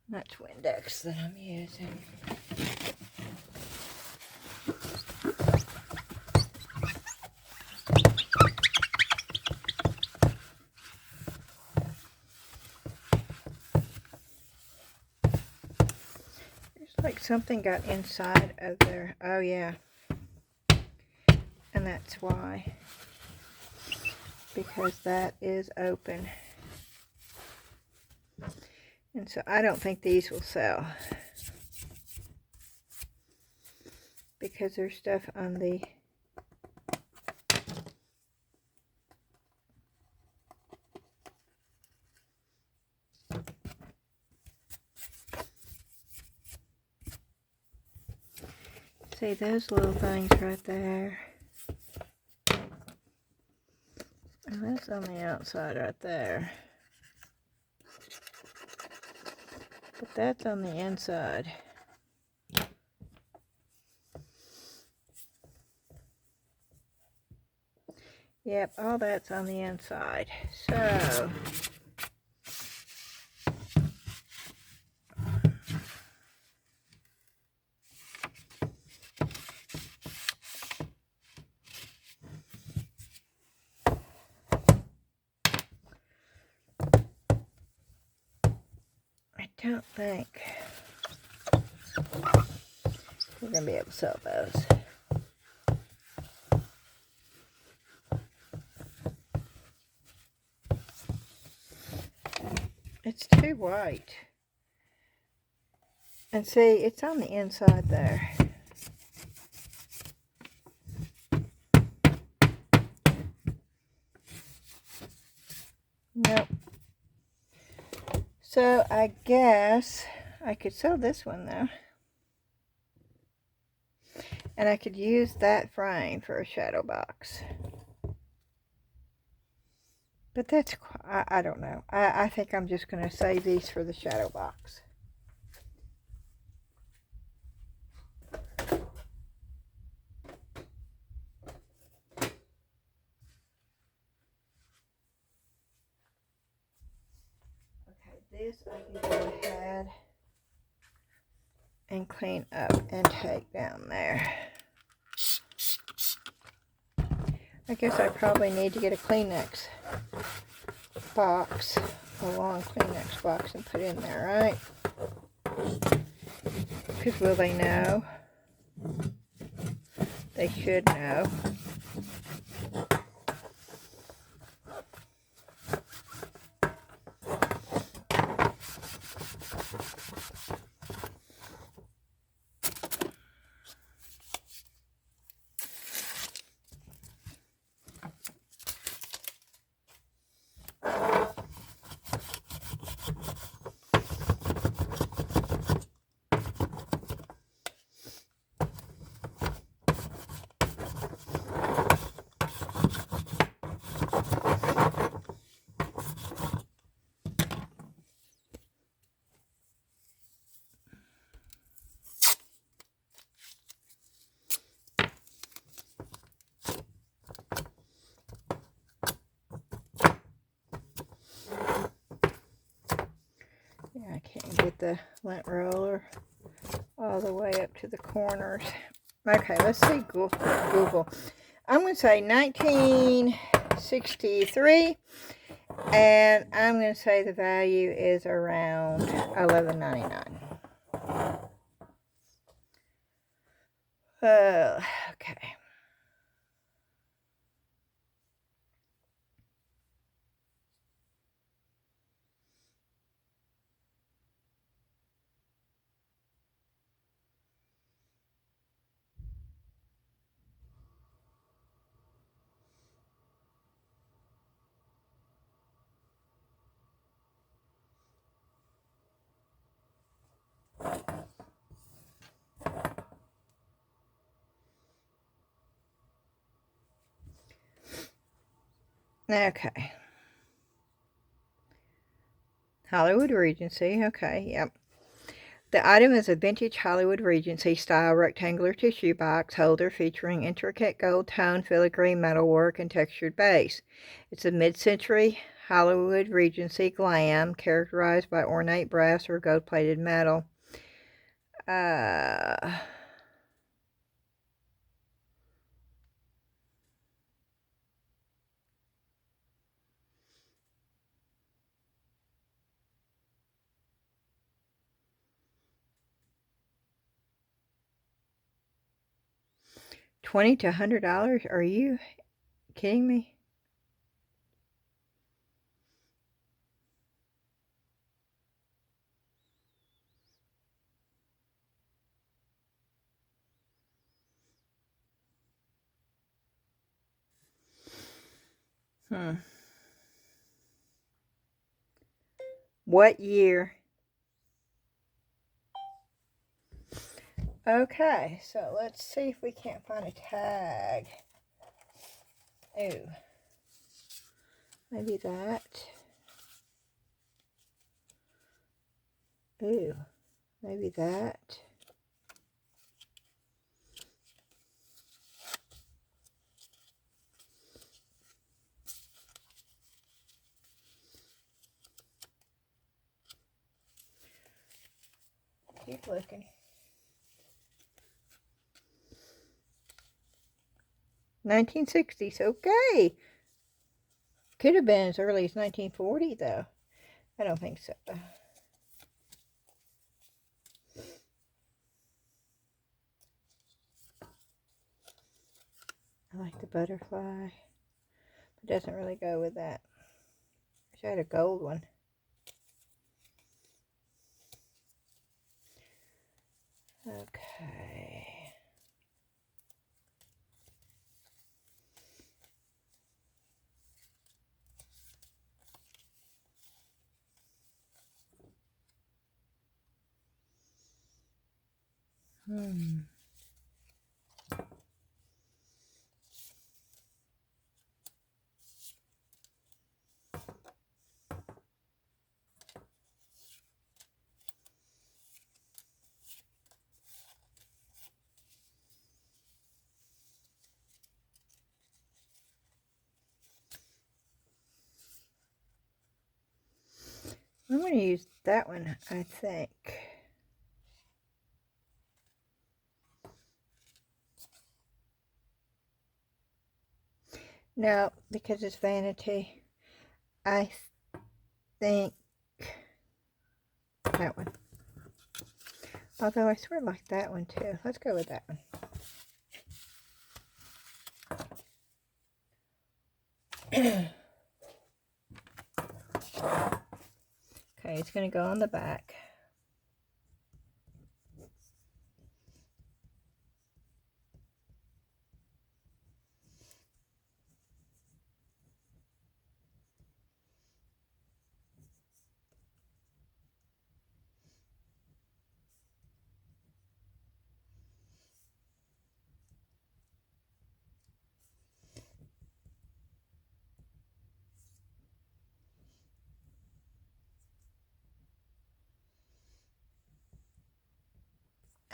That's Windex that I'm using. Like something got inside of there. Oh yeah. And that's why. Because that is open. And so I don't think these will sell. Because there's stuff on the see those little things right there. And that's on the outside right there. But that's on the inside. Yep, all that's on the inside. So I don't think we're going to be able to sell those. It's too white. And see, it's on the inside there. Nope. So I guess I could sell this one though. And I could use that frame for a shadow box. But that's, I don't know. I think I'm just going to save these for the shadow box. Okay, this I can go ahead and clean up and take down there. I guess I probably need to get a Kleenex box, a long Kleenex box, and put in there, right? Because will they know? They should know. Yeah, I can't get the lint roller all the way up to the corners. Okay, let's see Google. I'm going to say 1963, and I'm going to say the value is around $11.99. Okay. Okay. Hollywood Regency. Okay, yep. The item is a vintage Hollywood Regency style rectangular tissue box holder featuring intricate gold tone filigree metalwork and textured base. It's a mid-century Hollywood Regency glam characterized by ornate brass or gold-plated metal. Uh, $20 to $100? Are you kidding me? What year? Okay, so let's see if we can't find a tag. Ooh. Maybe that. Ooh. Maybe that. Keep looking. 1960s, okay. Could have been as early as 1940, though. I don't think so. I like the butterfly. It doesn't really go with that. Wish I had a gold one. Okay. I'm going to use that one, I think. No, because it's vanity. I think that one. Although I sort of like that one too. Let's go with that one. Okay, it's going to go on the back.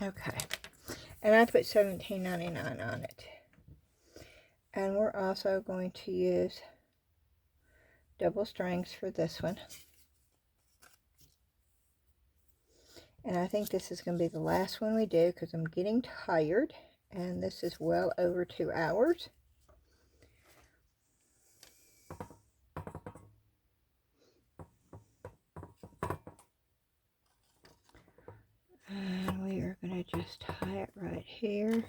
Okay, and I put $17.99 on it. And we're also going to use double strings for this one. And I think this is going to be the last one we do because I'm getting tired. And this is well over 2 hours. And we are going to just tie it right here.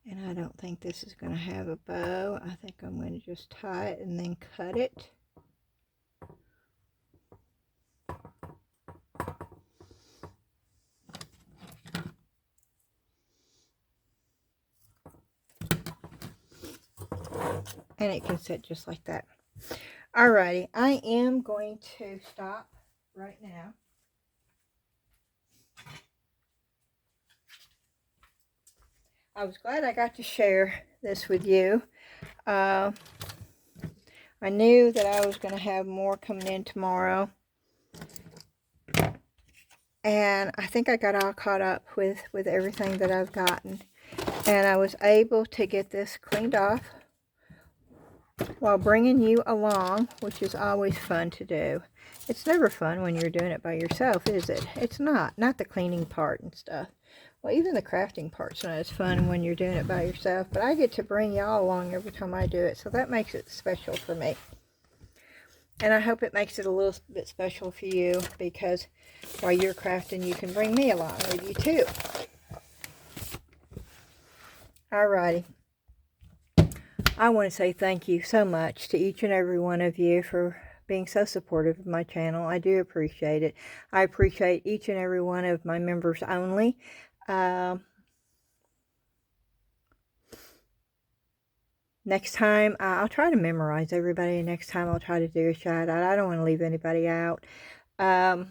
And I don't think this is going to have a bow. I think I'm going to just tie it and then cut it. And it can sit just like that. Alrighty, I am going to stop right now. I was glad I got to share this with you. I I knew that I was going to have more coming in tomorrow. And I think I got all caught up with everything that I've gotten. And I was able to get this cleaned off while bringing you along, which is always fun to do. It's never fun when you're doing it by yourself, is it? It's not the cleaning part and stuff. Well, even the crafting part's not as fun when you're doing it by yourself, but I get to bring y'all along every time I do it, so that makes it special for me. And I hope it makes it a little bit special for you, because while you're crafting, you can bring me along with you too. Alrighty. I want to say thank you so much to each and every one of you for being so supportive of my channel. I do appreciate it. I appreciate each and every one of my members only. Next time, I'll try to memorize everybody. Next time, I'll try to do a shout out. I don't want to leave anybody out. But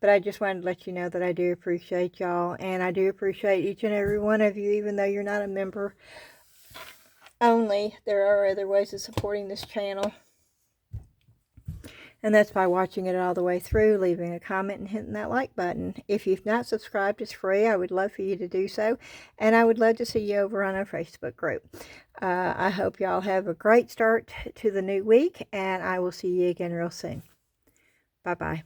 I just wanted to let you know that I do appreciate y'all. And I do appreciate each and every one of you, even though you're not a member only. There are other ways of supporting this channel. And that's by watching it all the way through, leaving a comment, and hitting that like button. If you've not subscribed, it's free. I would love for you to do so. And I would love to see you over on our Facebook group. I hope y'all have a great start to the new week. And I will see you again real soon. Bye-bye.